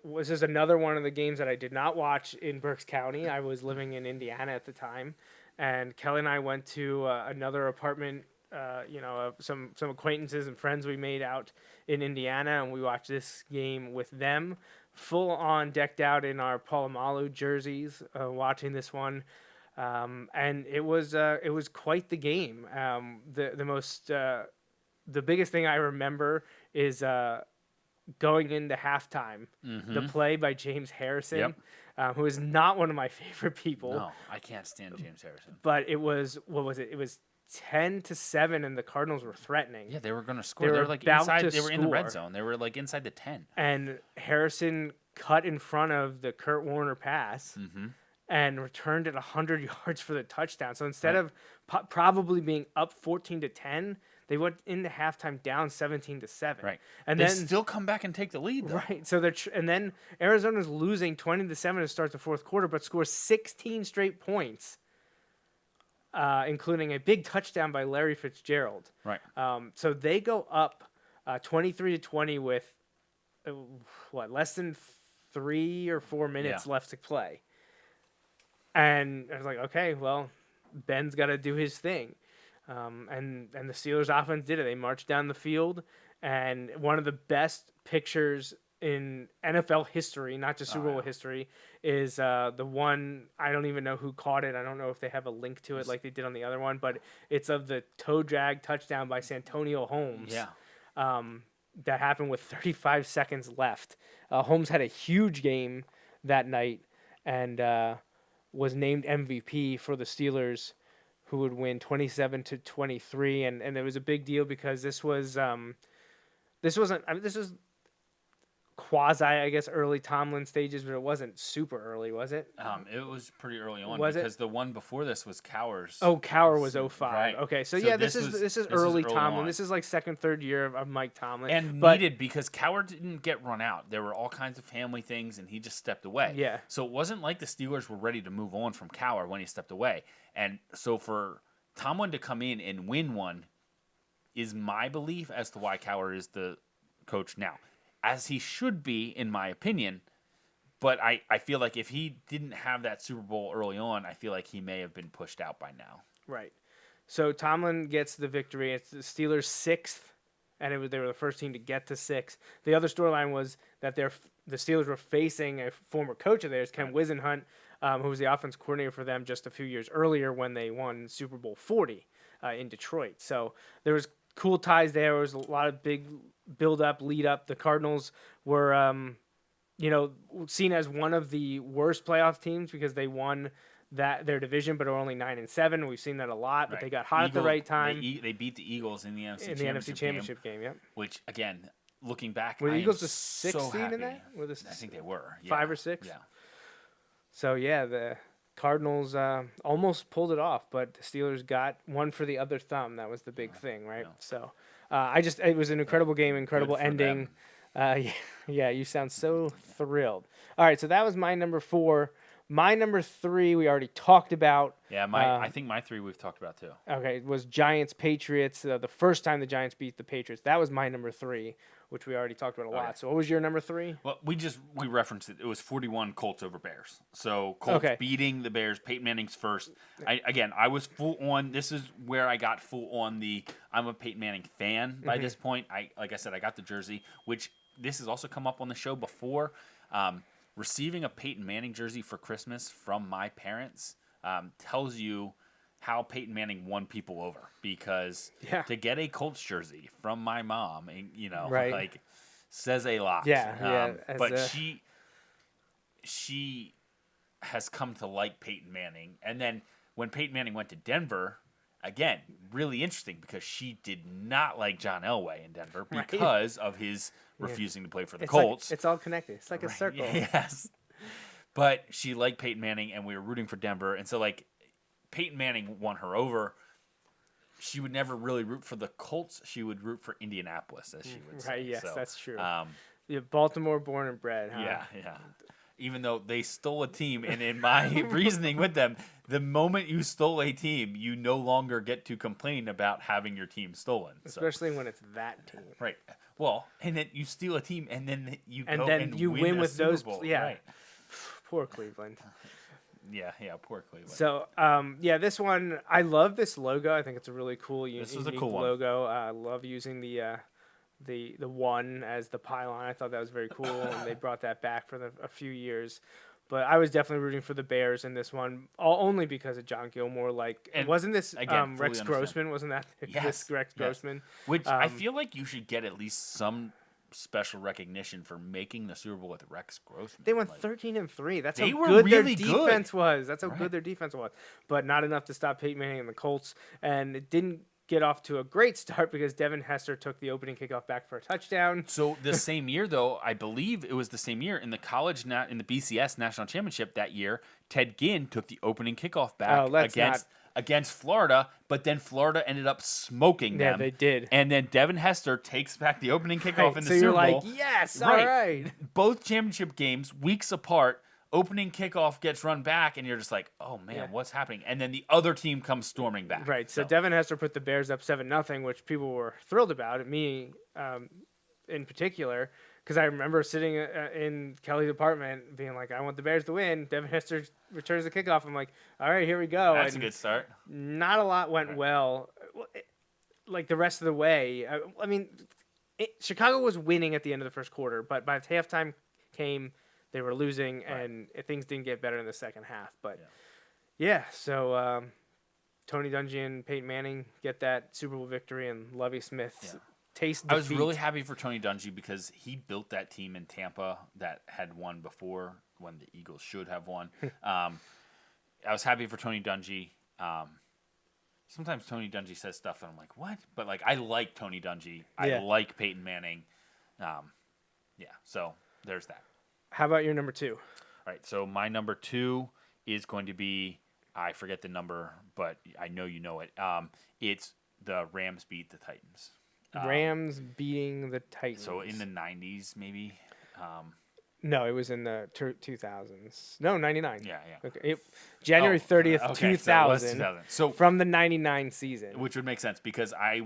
This is another one of the games that I did not watch in Berks County. I was living in Indiana at the time, and Kelly and I went to another apartment. Some acquaintances and friends we made out in Indiana, and we watched this game with them, full on decked out in our Palomalu jerseys, watching this one. And it was quite the game. The biggest thing I remember is going into halftime, the play by James Harrison, who is not one of my favorite people. No, I can't stand James Harrison. But it was, what was it? It was 10-7, and the Cardinals were threatening. Yeah, they were going to score. They They were were like about inside. to They were in the red score. zone. They were like inside the 10. And Harrison cut in front of the Kurt Warner pass. And returned it 100 yards for the touchdown. So instead of probably being up 14-10, they went into halftime down 17-7. Right. And They then still come back and take the lead, though. right. So and then Arizona's losing 20-7 to start the fourth quarter, but scores 16 straight points, including a big touchdown by Larry Fitzgerald. Right. So they go up 23-20 with less than 3 or 4 minutes left to play. And I was like, okay, well, Ben's got to do his thing. And the Steelers offense did it. They marched down the field, and one of the best pictures in NFL history, not just Super Bowl history, is the one, I don't even know who caught it. I don't know if they have a link to it like they did on the other one, but it's of the toe drag touchdown by Santonio Holmes. Yeah. That happened with 35 seconds left. Holmes had a huge game that night, and was named MVP for the Steelers, who would win 27-23, and it was a big deal because this was quasi, I guess, early Tomlin stages, but it wasn't super early, was it? It was pretty early on Was it? because the one before this was Cowers. Oh, Cower was 05. Right. Okay, so So yeah, this this is is early early Tomlin. on. This is like second, third year of Mike Tomlin. And but, needed because Coward didn't get run out. There were all kinds of family things, and he just stepped away. Yeah. So it wasn't like the Steelers were ready to move on from Coward when he stepped away. And so for Tomlin to come in and win one is my belief as to why Coward is the coach now. As he should be, in my opinion. But I feel like if he didn't have that Super Bowl early on, I feel like he may have been pushed out by now. Right. So Tomlin gets the victory. It's the Steelers' 6th, and they were the first team to get to 6. The other storyline was that the Steelers were facing a former coach of theirs, Ken Wisenhunt, who was the offense coordinator for them just a few years earlier when they won Super Bowl 40 in Detroit. So there was cool ties there. There was a lot of big build-up, lead-up. The Cardinals were, seen as one of the worst playoff teams because they won their division, but are only 9-7. We've seen that a lot, but Right. they got hot at the right time. They beat the Eagles in the NFC in the NFC Championship game, yep. Which, again, looking back, Were the I Eagles am the 6th so seed in happy. that? I think they were. Yeah. 5 or 6? Yeah. So, yeah, the Cardinals almost pulled it off, but the Steelers got one for the other thumb. That was the big thing, right? Yeah. So it was an incredible game, incredible Good for ending. them. Yeah, you sound so thrilled. All right, so that was my number 4. My number 3 we already talked about. Yeah, I think my 3 we've talked about too. Okay, it was Giants Patriots. The first time the Giants beat the Patriots, that was my number 3, which we already talked about a lot. Okay. So what was your number 3? Well, we referenced it. It was 41 Colts over Bears. So Colts beating the Bears. Peyton Manning's first. I was full on. This is where I got full on I'm a Peyton Manning fan by this point. Like I said, I got the jersey, which this has also come up on the show before. Receiving a Peyton Manning jersey for Christmas from my parents tells you how Peyton Manning won people over, because to get a Colts jersey from my mom, like, says a lot. But she has come to like Peyton Manning, and then when Peyton Manning went to Denver, again, really interesting, because she did not like John Elway in Denver because of his refusing to play for the Colts. It's all connected. It's like a circle. Yes. But she liked Peyton Manning, and we were rooting for Denver. And so, like, Peyton Manning won her over. She would never really root for the Colts. She would root for Indianapolis, as she would say. Right, yes, so, that's true. Baltimore born and bred, huh? Yeah. Even though they stole a team, and in my reasoning with them, the moment you stole a team, you no longer get to complain about having your team stolen. Especially when it's that team. Right. Well, and then you steal a team, and then you win with Super those. Bowl. Yeah. Right. Poor Cleveland. Yeah, poor Cleveland. So, this one, I love this logo. I think it's a really cool, This is a unique cool one. logo. I love using the one as the pylon. I thought that was very cool, and they brought that back for a few years. But I was definitely rooting for the Bears in this one, only because of John Gilmore. And wasn't this again, Rex fully Grossman? Wasn't that this Rex Grossman? Which I feel like you should get at least some special recognition for making the Super Bowl with Rex Grossman. They went 13-3. That's they how were good really their defense was. That's how good their defense was. But not enough to stop Peyton Manning and the Colts. And it didn't get off to a great start because Devin Hester took the opening kickoff back for a touchdown. So the same year, though, I believe it was the same year in the in the BCS National Championship that year, Ted Ginn took the opening kickoff back against Florida, but then Florida ended up smoking them. Yeah, they did. And then Devin Hester takes back the opening kickoff in the so Super you're Bowl. like, yes, all right. Both championship games, weeks apart, opening kickoff gets run back, and you're just like, oh, man, what's happening? And then the other team comes storming back. Right, so Devin Hester put the Bears up 7-0, which people were thrilled about, and me in particular, because I remember sitting in Kelly's apartment being like, I want the Bears to win. Devin Hester returns the kickoff. I'm like, all right, here we go. That's a good start. Not a lot went well, like the rest of the way. I mean, Chicago was winning at the end of the first quarter, but by the halftime came, they were losing, and things didn't get better in the second half. But, so Tony Dungy and Peyton Manning get that Super Bowl victory, and Lovie Smith taste defeat. I was really happy for Tony Dungy because he built that team in Tampa that had won before when the Eagles should have won. I was happy for Tony Dungy. Sometimes Tony Dungy says stuff and I'm like, what? But like, I like Tony Dungy. I like Peyton Manning. So there's that. How about your number 2? All right, so my number 2 is going to be, I forget the number, but I know you know it. It's the Rams beat the Titans. Rams beating the Titans. So in the 90s, maybe? No, it was in the 2000s. No, 99. Yeah. Okay. January 30th, 2000. 2000. So from the 99 season. Which would make sense because I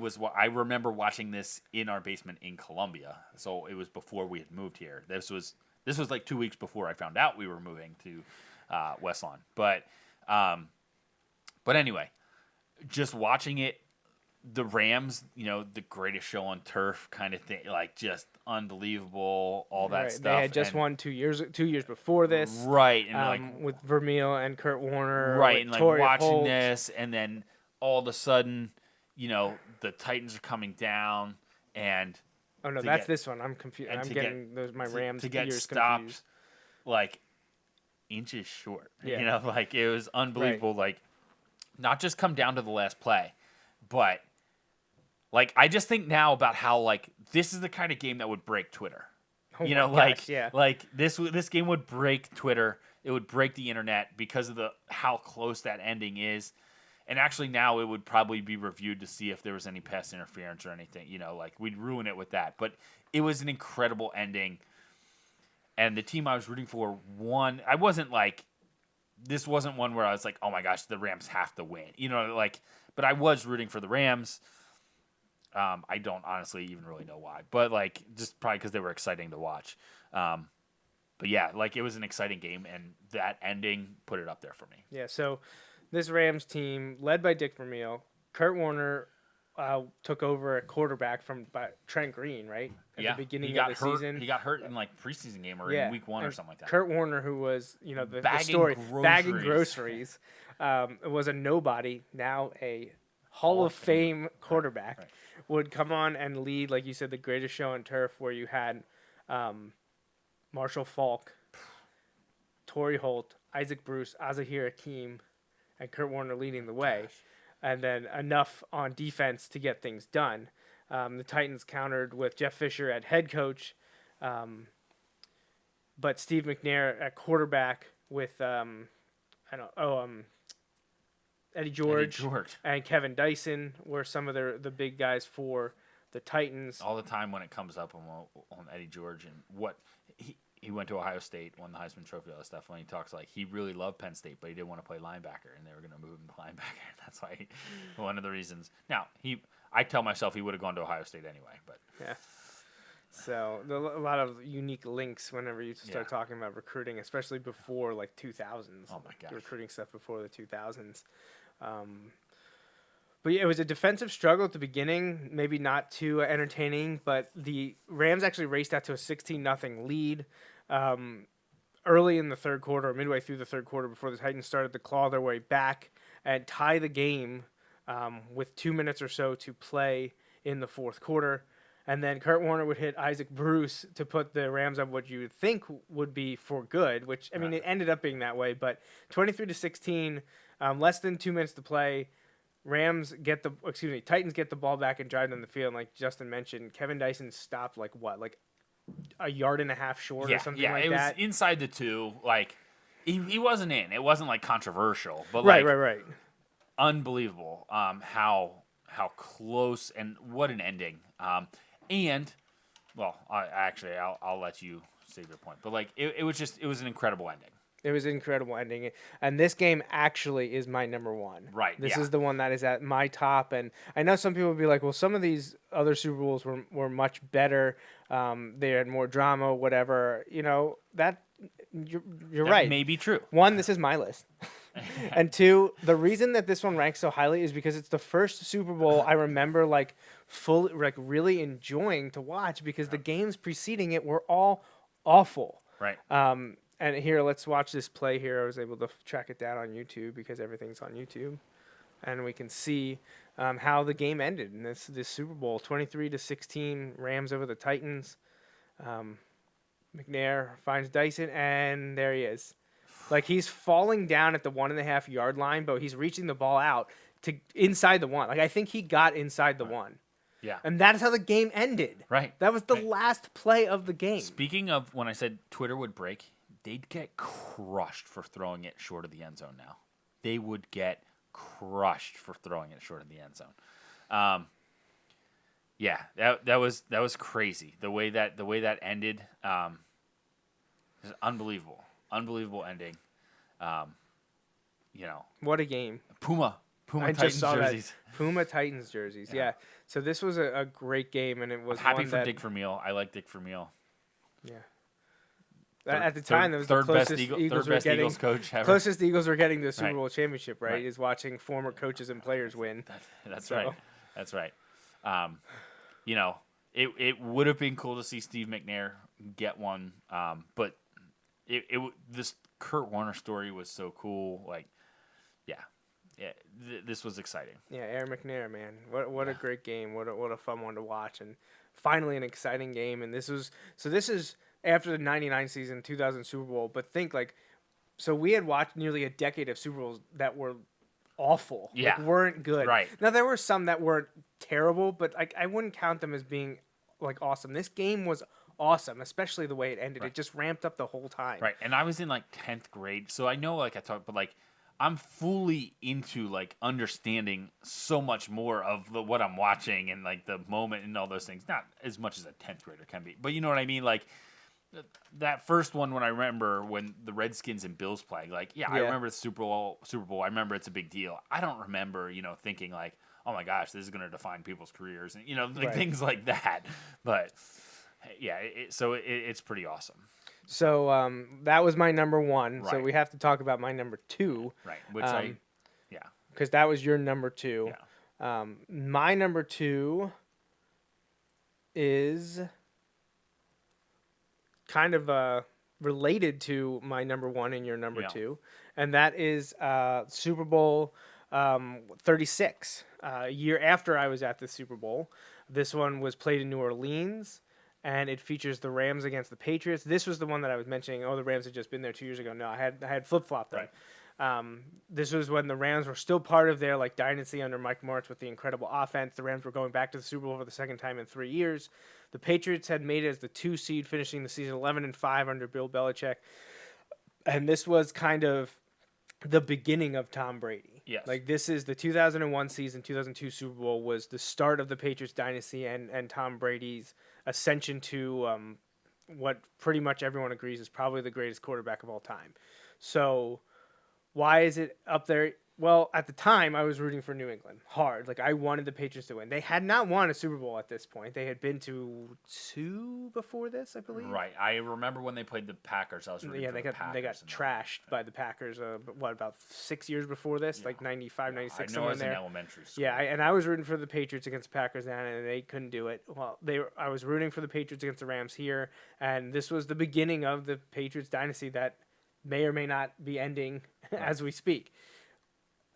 remember watching this in our basement in Columbia. So it was before we had moved here. This was like 2 weeks before I found out we were moving to West Lawn. But anyway, just watching it, the Rams, the greatest show on turf kind of thing, like just unbelievable, all that stuff. They had just won 2 years before this. Right. And with Vermeil and Kurt Warner. Right. And watching Holt. this, and then all of a sudden, the Titans are coming down, and oh no, that's this one. I'm confused. I'm getting my Rams to get years stopped confused. like inches short. Yeah. It was unbelievable. Right. Like, not just come down to the last play, but I just think now about how this is the kind of game that would break Twitter. Oh my gosh, this game would break Twitter it would break the internet because of how close that ending is. And actually now it would probably be reviewed to see if there was any pass interference or anything. Like we'd ruin it with that. But it was an incredible ending. And the team I was rooting for won. I wasn't like, this wasn't one where I was like, oh my gosh, the Rams have to win. But I was rooting for the Rams. I don't honestly even really know why. But just probably because they were exciting to watch. But yeah, it was an exciting game. And that ending put it up there for me. Yeah, so this Rams team, led by Dick Vermeil, Kurt Warner took over a quarterback by Trent Green, right? At the beginning of the season. He got hurt in preseason game or in week 1 or something like that. Kurt Warner, who was, the bagging story, groceries. bagging groceries, was a nobody, now a Hall of Fame quarterback, right. would come on and lead, like you said, the greatest show on turf, where you had Marshall Faulk, Torrey Holt, Isaac Bruce, Azahir Hakeem, and Kurt Warner leading the way. And then enough on defense to get things done. The Titans countered with Jeff Fisher at head coach, but Steve McNair at quarterback with Eddie George and Kevin Dyson were some of the big guys for the Titans. All the time when it comes up on Eddie George and what he went to Ohio State, won the Heisman Trophy, all that stuff. When he talks he really loved Penn State, but he didn't want to play linebacker, and they were going to move him to linebacker. That's why one of the reasons. Now I tell myself he would have gone to Ohio State anyway, but yeah. So a lot of unique links whenever you start talking about recruiting, especially before 2000s. Oh my gosh, recruiting stuff before the 2000s. But yeah, it was a defensive struggle at the beginning, maybe not too entertaining, but the Rams actually raced out to a 16-0 lead early in the third quarter, or midway through the third quarter, before the Titans started to claw their way back and tie the game with 2 minutes or so to play in the fourth quarter. And then Kurt Warner would hit Isaac Bruce to put the Rams up what you would think would be for good, which, I mean, it ended up being that way, but 23-16, less than 2 minutes to play. Titans get the ball back and drive down the field. And like Justin mentioned, Kevin Dyson stopped a yard and a half short or something like that. Yeah, it was inside the 2. He wasn't in. It wasn't controversial, but right. Unbelievable. How close and what an ending. I'll let you save your point. But it was an incredible ending. It was an incredible ending. And this game actually is my number one. Right. This is the one that is at my top. And I know some people would be like, well, some of these other Super Bowls were much better. They had more drama, whatever. You're right. That may be true. One, this is my list. And two, the reason that this one ranks so highly is because it's the first Super Bowl I remember really enjoying to watch, because the games preceding it were all awful. Right. And here, let's watch this play here. I was able to track it down on YouTube because everything's on YouTube. And we can see how the game ended in this Super Bowl. 23-16, Rams over the Titans. McNair finds Dyson, and there he is. He's falling down at the 1.5 yard line, but he's reaching the ball out to inside the 1. I think he got inside the 1. Yeah. And that is how the game ended. Right. That was the last play of the game. Speaking of when I said Twitter would break, they'd get crushed for throwing it short of the end zone now. They would get crushed for throwing it short of the end zone. That was crazy. The way that ended is unbelievable. Unbelievable ending. What a game. Puma I Titans just saw jerseys. that. Puma Titans jerseys. Yeah. So this was a great game, and it was I'm happy one for that, Dick Vermeil. I like Dick Vermeil. Yeah. At the time, that was the closest Eagles coach ever. Closest the Eagles were getting to the Super Right. Bowl championship, right? Right. Is watching former coaches and players win. That's right. That's right. It would have been cool to see Steve McNair get one, but this Kurt Warner story was so cool. This was exciting. Yeah, Aaron McNair, man, what a great game. What a fun one to watch, and finally an exciting game. And this is after the '99 season, 2000 Super Bowl. But think so we had watched nearly a decade of Super Bowls that were awful. Yeah. Weren't good. Right. Now there were some that weren't terrible, but I wouldn't count them as being awesome. This game was awesome, especially the way it ended. It just ramped up the whole time. Right. And I was in like 10th grade, so I know like I talked, but like I'm fully into like understanding so much more of what I'm watching and like the moment and all those things. Not as much as a 10th grader can be, but you know what I mean? Like that first one when I remember when the Redskins and Bills playing, like, I remember the Super Bowl. I remember it's a big deal. I don't remember, thinking like, oh my gosh, this is going to define people's careers and, things like that. But yeah, it's pretty awesome. So that was my number one. Right. So we have to talk about my number two. Right. Which because that was your number two. Yeah. My number two is kind of related to my number one and your number two, and that is Super Bowl 36. A year after I was at the Super Bowl, this one was played in New Orleans, and it features the Rams against the Patriots. This was the one that I was mentioning. Oh, the Rams had just been there 2 years ago. No, I had flip-flopped them. Right. This was when the Rams were still part of their dynasty under Mike Martz with the incredible offense. The Rams were going back to the Super Bowl for the second time in 3 years. The Patriots had made it as the 2 seed, finishing the season 11-5 under Bill Belichick. And this was kind of the beginning of Tom Brady. Yes. This is the 2001 season, 2002 Super Bowl was the start of the Patriots dynasty and Tom Brady's ascension to what pretty much everyone agrees is probably the greatest quarterback of all time. So why is it up there? Well, at the time, I was rooting for New England hard. I wanted the Patriots to win. They had not won a Super Bowl at this point. They had been to 2 before this, I believe. Right. I remember when they played the Packers. I was rooting for the Packers. They got trashed by the Packers, about 6 years before this? 95, 96, I know somewhere I was in there. in elementary school. Yeah, and I was rooting for the Patriots against the Packers then, and they couldn't do it. Well, I was rooting for the Patriots against the Rams here, and this was the beginning of the Patriots dynasty that may or may not be ending as we speak.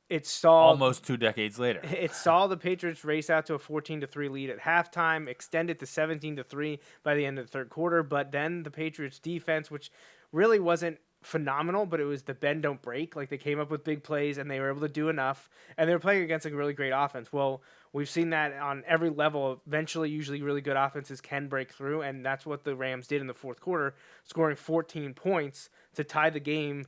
It saw almost 2 decades later. It saw the Patriots race out to a 14-3 lead at halftime, extended to 17-3 by the end of the third quarter. But then the Patriots defense, which really wasn't phenomenal, but it was the bend don't break. They came up with big plays and they were able to do enough. And they were playing against a really great offense. Well, we've seen that on every level. Eventually, usually really good offenses can break through, and that's what the Rams did in the fourth quarter, scoring 14 points to tie the game.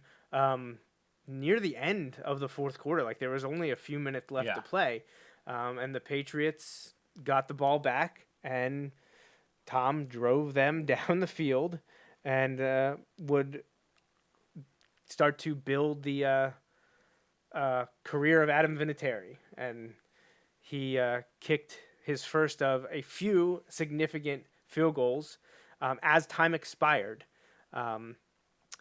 Near the end of the fourth quarter, there was only a few minutes left to play, and the Patriots got the ball back, and Tom drove them down the field, and would start to build the career of Adam Vinatieri, and he kicked his first of a few significant field goals as time expired.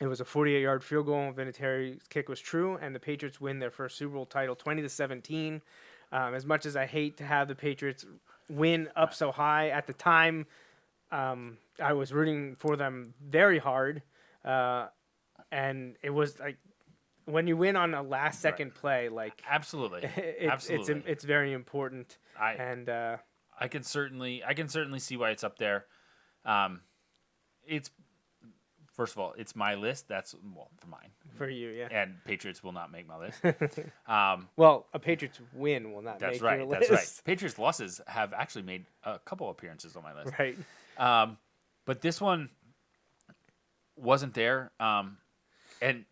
It was a 48-yard field goal. Vinatieri's kick was true, and the Patriots win their first Super Bowl title 20-17. As much as I hate to have the Patriots win up so high, at the time, I was rooting for them very hard. And it was when you win on a last-second play, absolutely, it's very important. I can certainly see why it's up there. It's. First of all, it's my list. That's for mine. For you, yeah. And Patriots will not make my list. Well, a Patriots win will not make your list. That's right. Patriots losses have actually made a couple appearances on my list. Right. But this one wasn't there. And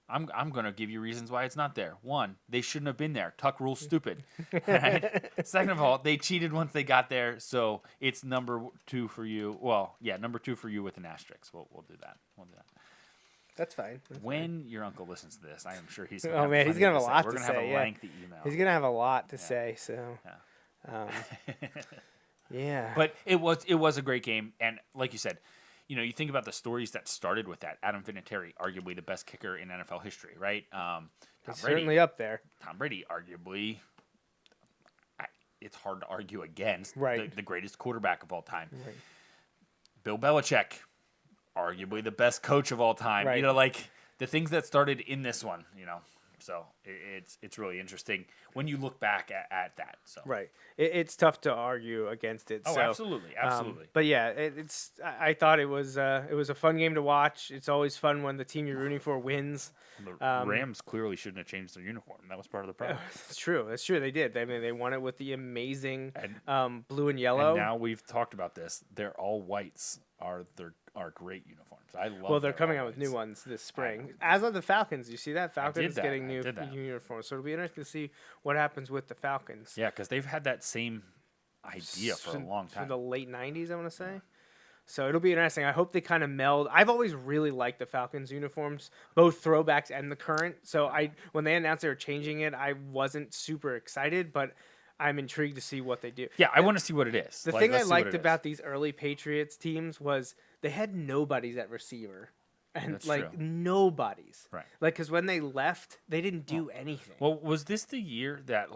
I'm going to give you reasons why it's not there. One, they shouldn't have been there. Tuck rule's stupid. Right? Second of all, they cheated once they got there, so it's number 2 for you. Well, yeah, number 2 for you with an asterisk. We'll do that. That's fine. When your uncle listens to this, I am sure he's going to he's going to have a lot to say. We're going to have a lengthy email. He's going to have a lot to say, so. Yeah. But it was a great game, and like you said, you think about the stories that started with that. Adam Vinatieri, arguably the best kicker in NFL history, right? Certainly up there. Tom Brady, arguably, it's hard to argue against the greatest quarterback of all time. Right. Bill Belichick, arguably the best coach of all time. Right. The things that started in this one, So it's really interesting when you look back at that. So Right. It's tough to argue against it. Oh, so, absolutely. But yeah, I thought it was a fun game to watch. It's always fun when the team you're rooting for wins. The Rams clearly shouldn't have changed their uniform. That was part of the problem. It's true. It's true. They did. They won it with the amazing blue and And yellow. now we've talked about this. They're all whites are great uniforms. I love. Well, they're their coming all out with whites. new ones this spring. As are the Falcons. You see that? I did Falcons that. getting I new did that. uniforms. So it'll be interesting to see what happens with the Falcons. Yeah, because they've had that same idea for a long time. From the late 90s, I want to say. So it'll be interesting. I hope they kind of meld. I've always really liked the Falcons uniforms, both throwbacks and the current. So when they announced they were changing it, I wasn't super excited, but I'm intrigued to see what they do. Yeah, I want to see what it is. The thing I liked about these early Patriots teams was they had nobodies at receiver. And That's like true. nobodies. Right. Like, because when they left, they didn't do anything. Well, was this the year that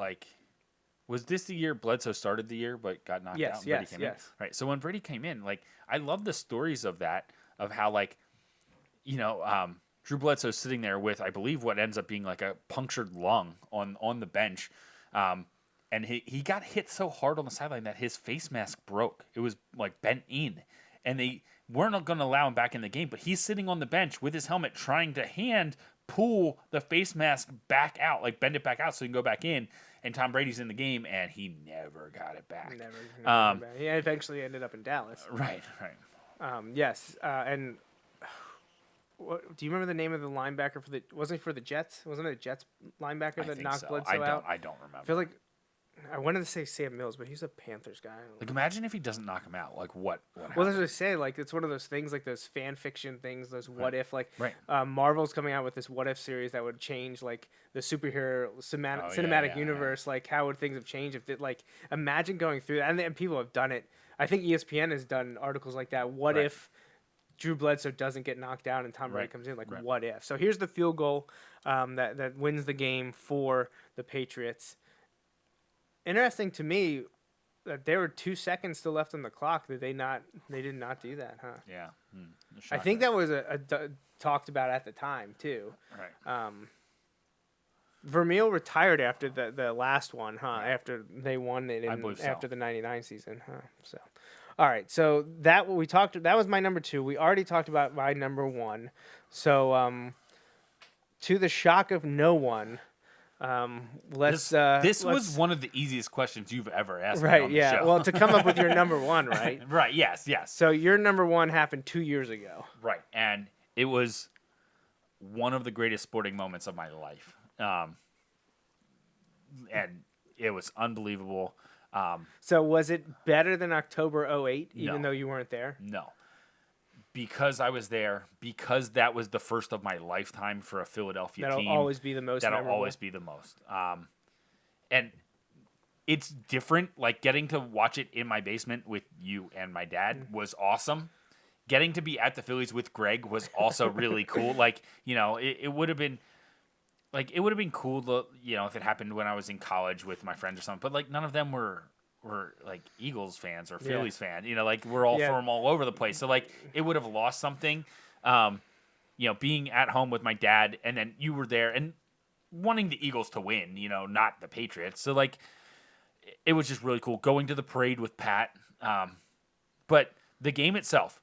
was this the year Bledsoe started the year but got knocked out? And Brady came in? Right. So when Brady came in, I love the stories of that, of how Drew Bledsoe sitting there with, I believe, what ends up being like a punctured lung on the bench. And he got hit so hard on the sideline that his face mask broke. It was like bent in. And they weren't going to allow him back in the game, but he's sitting on the bench with his helmet trying to pull the face mask back out, like bend it back out so he can go back in. And Tom Brady's in the game, and he never got it back. Never got it back. He eventually ended up in Dallas. Right. Yes. And do you remember the name of the linebacker wasn't it for the Jets? Wasn't it a Jets linebacker that knocked Bledsoe out? I don't remember. I feel like I wanted to say Sam Mills, but he's a Panthers guy. Imagine if he doesn't knock him out. Like, what happens? Well, that's what I say. Like, it's one of those things, like those fan fiction things, those what if. Like, Right. Marvel's coming out with this what if series that would change, like, the superhero cinematic universe. Like, how would things have changed if imagine going through that. And people have done it. I think ESPN has done articles like that. What if Drew Bledsoe doesn't get knocked down and Tom Brady comes in? Like, what if? So here's the field goal that wins the game for the Patriots. Interesting to me that there were 2 seconds still left on the clock. They did not do that, huh? Yeah. I think that was talked about at the time too. Right. Vermeil retired after the last one, huh? Right. After they won it after so. the '99 season, huh? So, all right. So that was my number 2. We already talked about my number 1. So, to the shock of no one. This was one of the easiest questions you've ever asked. Right, me on the yeah. show. Well, to come up with your number 1, right? Right, yes. So your number 1 happened 2 years ago. Right, and it was one of the greatest sporting moments of my life. And it was unbelievable. So was it better than October 08, even No. though you weren't there? No. Because I was there, because that was the first of my lifetime for a Philadelphia team. That'll always be the most That'll memorable. always be the most. And it's different. Like, getting to watch it in my basement with you and my dad was awesome. Getting to be at the Phillies with Greg was also really cool. Like, it would have been... Like, it would have been cool to, if it happened when I was in college with my friends or something. But, like, none of them were like Eagles fans or Phillies fans. Like, we're all from all over the place. So, like, it would have lost something. Being at home with my dad, and then you were there and wanting the Eagles to win, not the Patriots. So, like, it was just really cool going to the parade with Pat. But the game itself,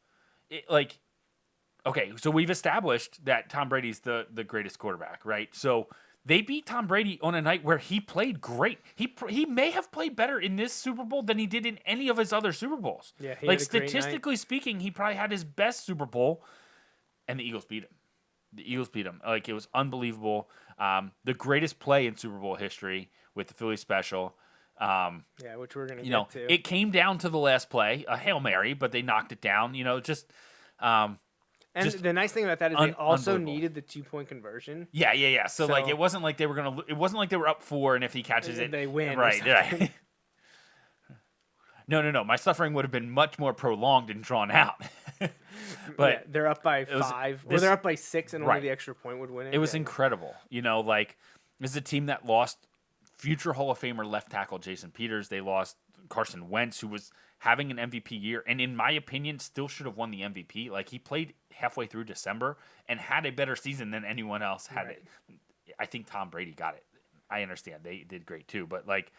okay, so we've established that Tom Brady's the greatest quarterback, right? So they beat Tom Brady on a night where he played great. He may have played better in this Super Bowl than he did in any of his other Super Bowls. Yeah, he like, had a great statistically speaking, he probably had his best Super Bowl, and the Eagles beat him. Like, it was unbelievable. The greatest play in Super Bowl history with the Philly special. Which we're gonna get to. It came down to the last play, a Hail Mary, but they knocked it down. And the nice thing about that is they also needed the 2-point conversion. Yeah. So like, it wasn't like they were it wasn't like they were up 4, and if he catches it, they win. Right. Yeah. No. My suffering would have been much more prolonged and drawn out. But they're up by 5, or they're up by 6, and only the extra point would win it. It was incredible. Like, this is a team that lost future Hall of Famer left tackle Jason Peters. They lost Carson Wentz, who was having an MVP year, and in my opinion, still should have won the MVP. Like, he played halfway through December and had a better season than anyone else had. It. I think Tom Brady got it. I understand they did great too, but like,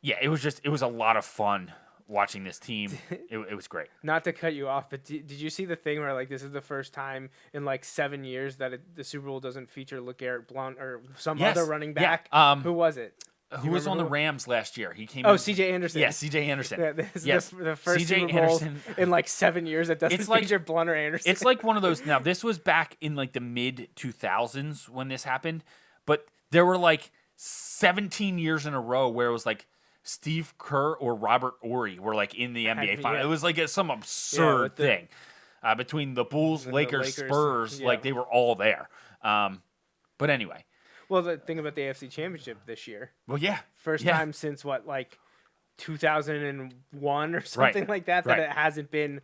yeah, it was a lot of fun watching this team. It was great. Not to cut you off, but did you see the thing where like this is the first time in like 7 years that the Super Bowl doesn't feature LeGarrette Blount or some Yes. other running Yeah. back? Who was it? Who was on the Rams last year? He came. Oh, in- C.J. Anderson. Yeah, C.J. Anderson. Yeah, this is Yes. the first C.J. Super Bowl Anderson. in like 7 years that doesn't It's like- feature Blount or Anderson. It's like one of those. Now, this was back in like the mid 2000s when this happened, but there were like 17 years in a row where it was like Steve Kerr or Robert Ory were like in the NBA Yeah. final. It was like some absurd with the- thing between the Bulls, And the Lakers, Lakers, Spurs. yeah. Like they were all there. But anyway, well, the thing about the AFC Championship this year, well, yeah, first yeah. time since what, like 2001 or something like that, that right. it hasn't been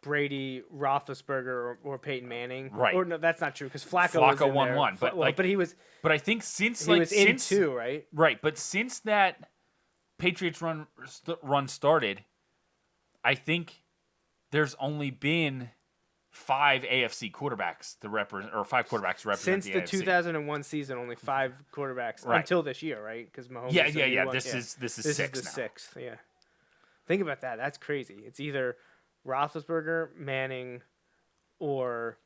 Brady, Roethlisberger, or Peyton Manning. Right. Or no, that's not true because Flacco was in won there. one, but like, but he was But I think since he like was in since two, right? right, but since that Patriots run started, I think there's only been 5 AFC quarterbacks to represent, or 5 quarterbacks to represent Since the AFC. 2001 season, only 5 quarterbacks Right. until this year, right? Because Mahomes. Yeah, is the yeah, new yeah. one. This is This six is the now. sixth. Yeah. Think about that. That's crazy. It's either Roethlisberger, Manning, or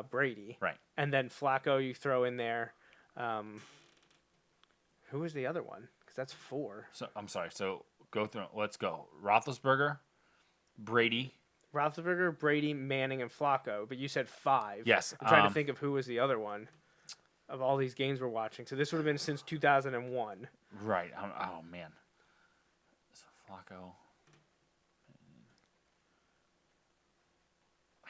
Brady. Right. And then Flacco you throw in there. Who was the other one? Because that's 4. So I'm sorry. So go through. Let's go. Roethlisberger, Brady. Roethlisberger, Brady, Manning, and Flacco. But you said 5. Yes, I'm trying to think of who was the other one of all these games we're watching. So this would have been since 2001. Right. Oh man. So Flacco.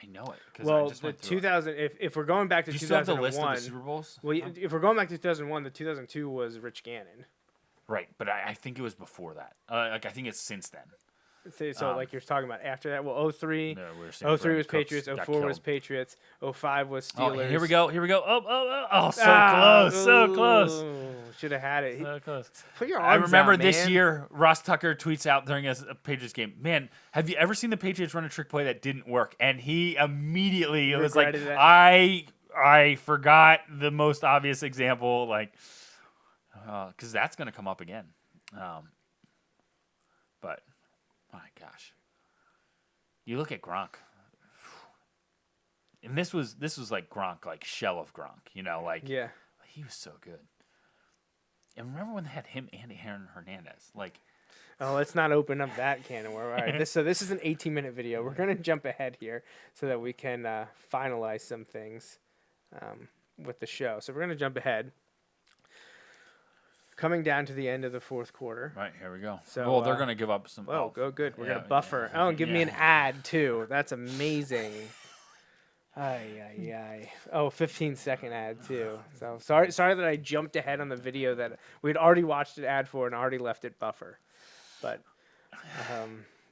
I know it because I Well, just the went through it. 2000. If we're going back to Do you still have the 2001, list of the Super Bowls? well, if we're going back to 2001, the 2002 was Rich Gannon. Right, but I think it was before that. Like I think it's since then. So like you're talking about after that. Well, 03. No, we were saying 03 was Brandon Cooks Patriots. got 04 was killed. Patriots. 05 was Oh, Steelers. here we go. Oh, so close, so close. Should have had it. So close. Put your I arms remember out, this man. year, Ross Tucker tweets out during a Patriots game, man, have you ever seen the Patriots run a trick play that didn't work? And he immediately was like, Regretted it. I forgot the most obvious example, like, because that's going to come up again. But, my gosh. You look at Gronk. And this was like Gronk, like shell of Gronk, you know, like Yeah. he was so good. And remember when they had him and Aaron Hernandez? Like, Oh, let's not open up that can of worms. All right. This is an 18-minute video. We're gonna jump ahead here so that we can finalize some things with the show. So we're gonna jump ahead. Coming down to the end of the fourth quarter. right, here we go. So, well, they're going to give up some. Oh, go good. We're yeah, gonna buffer. yeah, Oh, and give me yeah. an ad too. That's amazing. Ay, ay, ay. Oh, 15-second ad too. So sorry that I jumped ahead on the video that we'd already watched an ad for and already left it buffer. But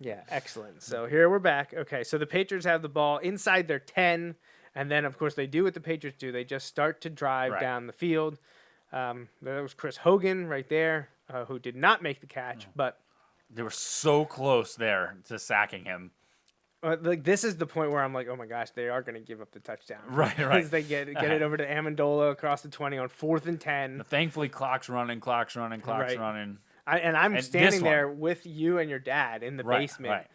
yeah, excellent. So here we're back. Okay, so the Patriots have the ball inside their 10, and then of course they do what the Patriots do. They just start to drive Right. down the field. There was Chris Hogan right there, who did not make the catch, but They were so close there to sacking him. like this is the point where I'm like, oh my gosh, they are going to give up the touchdown. Right, right. Because they get it over to Amendola across the 20 on 4th and 10. Thankfully, clock's running. Right. running. I'm And standing this one. there with you and your dad in the Right, basement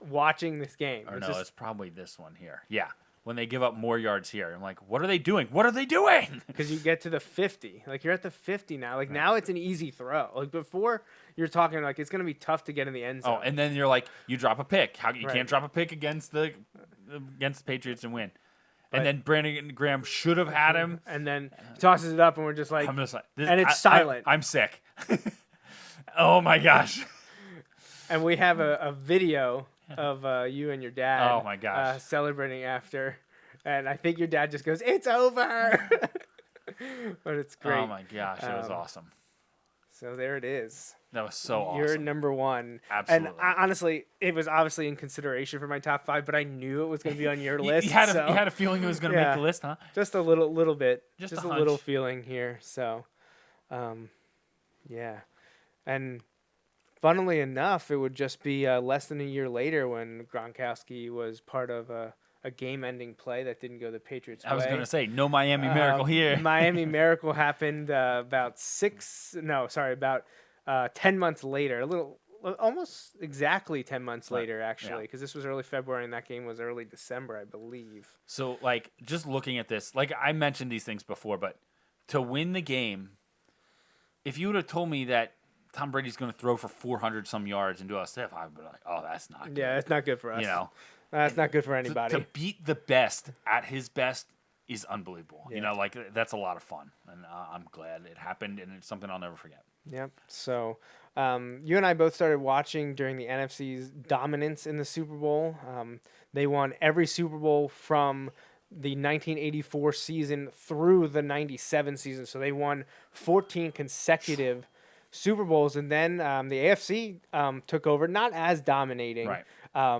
watching this game. Or It's no, just- it's probably this one here. Yeah. When they give up more yards here. I'm like, what are they doing? What are they doing? because you get to the 50. Like, you're at the 50 now. Like, now it's an easy throw. Like, before, you're talking, like, it's going to be tough to get in the end zone. Oh, and then you're like, you drop a pick. You Right. can't drop a pick against the Patriots and win. And Right. then Brandon Graham should have had him. And then he tosses it up, and we're just like, I'm just like, and it's silent. I'm sick. Oh my gosh. and we have a video of you and your dad. Oh, my gosh. Celebrating after. And I think your dad just goes, it's over. But it's great. Oh my gosh, that was awesome. So there it is. That was so awesome. You're number one. Absolutely. And honestly, it was obviously in consideration for my top 5, but I knew it was going to be on your list. You had so a feeling it was going to Yeah. make the list, huh? just a little bit. Just Just a a little hunch. feeling here. So, yeah. And funnily enough, it would just be less than a year later when Gronkowski was part of a a game-ending play that didn't go the Patriots' way. I was going to say, no Miami Miracle here. Miami Miracle happened about 10 months later, almost exactly 10 months later, actually, because this was early February and that game was early December, I believe. So, like, just looking at this, like I mentioned these things before, but to win the game, if you would have told me that Tom Brady's going to throw for 400 some yards and do all stuff, I'd be like, oh, that's not good. Yeah, it's not good for us. You know, that's not good for anybody. To beat the best at his best is unbelievable. Yeah. You know, like that's a lot of fun, and I'm glad it happened, and it's something I'll never forget. Yep. So, you and I both started watching during the NFC's dominance in the Super Bowl. They won every Super Bowl from the 1984 season through the 97 season. So they won 14 consecutive Super Bowls. And then the AFC took over, not as dominating. Right.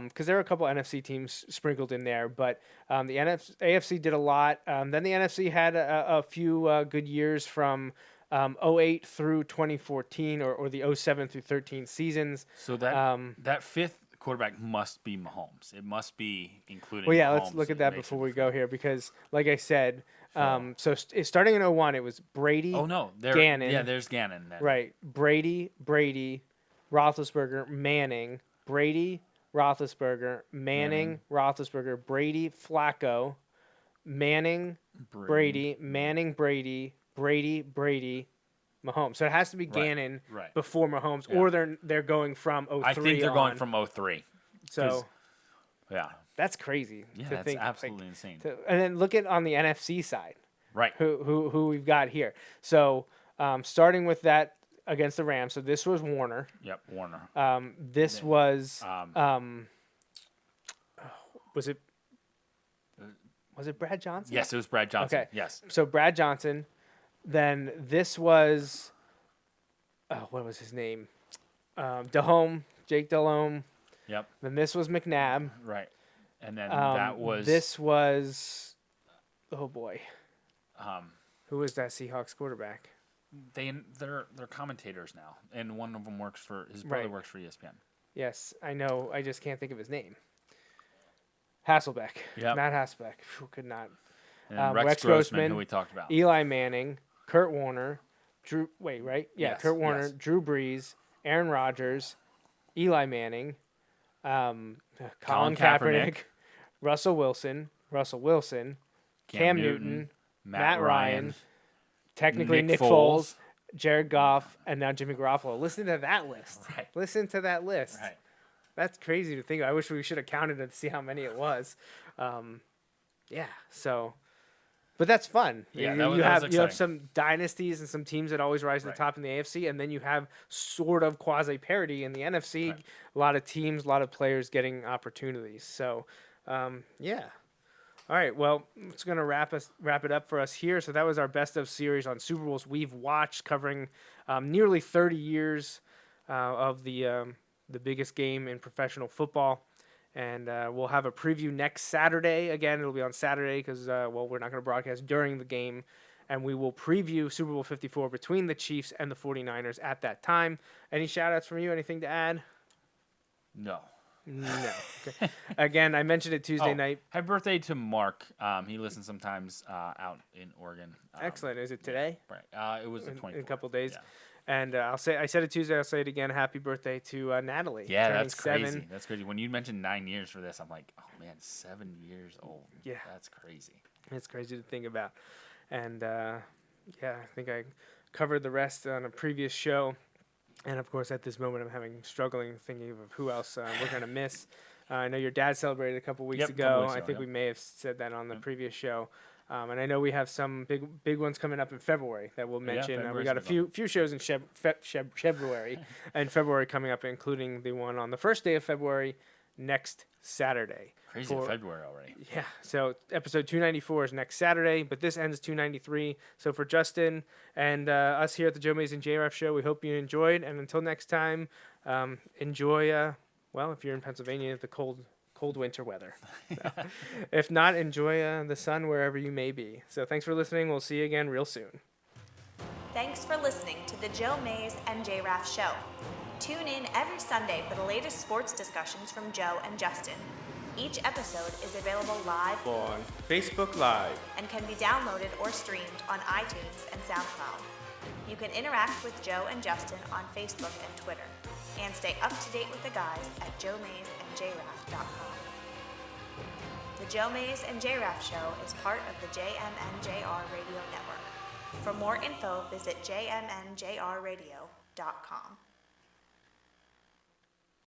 Because there were a couple NFC teams sprinkled in there, but the AFC did a lot. Then the NFC had a few good years from 08 through 2014 or the 07 through 13 seasons. So that fifth quarterback must be Mahomes. It must be including Well, yeah, Mahomes. let's look at that before we go here because, like I said, starting in 01, it was Brady. Oh, no. Gannon. Yeah, there's Gannon. Then. Right. Brady, Roethlisberger, Manning, Brady, Roethlisberger, Manning, Roethlisberger, Brady, Flacco, Manning, Brady, Manning, Brady, Mahomes. So it has to be Gannon before Mahomes, or they're going from 03 I think they're on. going from 03. So yeah, that's crazy. Yeah, to that's think, absolutely insane. And then look at on the NFC side, right? Who we've got here. So starting with that against the Rams. So this was Warner. Yep, Warner. This was was it Brad Johnson? Yes, it was Brad Johnson. Okay. Yes. So Brad Johnson. Then this was, what was his name? Jake Delhomme. Yep. Then this was McNabb. Right. And then that was. This was, oh boy. Who was that Seahawks quarterback? They're commentators now, and one of them works for his brother works for ESPN. Yes, I know. I just can't think of his name. Hasselbeck. Yep. Matt Hasselbeck. Could not. And Rex Grossman, who we talked about. Eli Manning, Kurt Warner, Drew. Wait, right? Yeah, Yes, Kurt Warner, yes. Drew Brees, Aaron Rodgers, Eli Manning, Colin Kaepernick, Russell Wilson, Cam Newton, Matt Ryan, technically Nick Foles, Jared Goff, and now Jimmy Garoppolo. Listen to that list. Right. Listen to that list. Right. That's crazy to think of. I wish we should have counted it to see how many it was. Yeah, so, but that's fun. Yeah, you that was have exciting. some dynasties and some teams that always rise to the top in the AFC, and then you have sort of quasi parity in the NFC. Right. A lot of teams, a lot of players getting opportunities. So, yeah. All right, well, it's going to wrap it up for us here. So that was our best of series on Super Bowls we've watched, covering nearly 30 years of the biggest game in professional football. And we'll have a preview next Saturday. Again, it'll be on Saturday because, we're not going to broadcast during the game. And we will preview Super Bowl 54 between the Chiefs and the 49ers at that time. Any shout-outs from you? Anything to add? No. Okay. Again, I mentioned it Tuesday night. Happy birthday to Mark. He listens sometimes out in Oregon. Excellent. Is it today? Right. It was the 24th. In a couple of days. Yeah. And I said it Tuesday. I'll say it again. Happy birthday to Natalie. Yeah, turning that's crazy. 7. That's crazy. When you mentioned 9 years for this, I'm like, oh man, 7 years old. Yeah. That's crazy. It's crazy to think about. And I think I covered the rest on a previous show. And of course, at this moment, I'm struggling thinking of who else we're going to miss. I know your dad celebrated a couple weeks ago. I think we may have said that on the previous show. And I know we have some big ones coming up in February that we'll mention. We got a few shows in February and February coming up, including the one on the first day of February next Saturday. Crazy February already. Yeah, so episode 294 is next Saturday, but this ends 293. So for Justin and us here at the Joe Mays and J-Raff Show, we hope you enjoyed. And until next time, enjoy, if you're in Pennsylvania, the cold winter weather. So, if not, enjoy the sun wherever you may be. So thanks for listening. We'll see you again real soon. Thanks for listening to the Joe Mays and J-Raff Show. Tune in every Sunday for the latest sports discussions from Joe and Justin. Each episode is available live on Facebook Live. and can be downloaded or streamed on iTunes and SoundCloud. You can interact with Joe and Justin on Facebook and Twitter, and stay up to date with the guys at joemaysandjraff.com. The Joe Mays and J-Raff Show is part of the JMNJR Radio Network. For more info, visit jmnjrradio.com.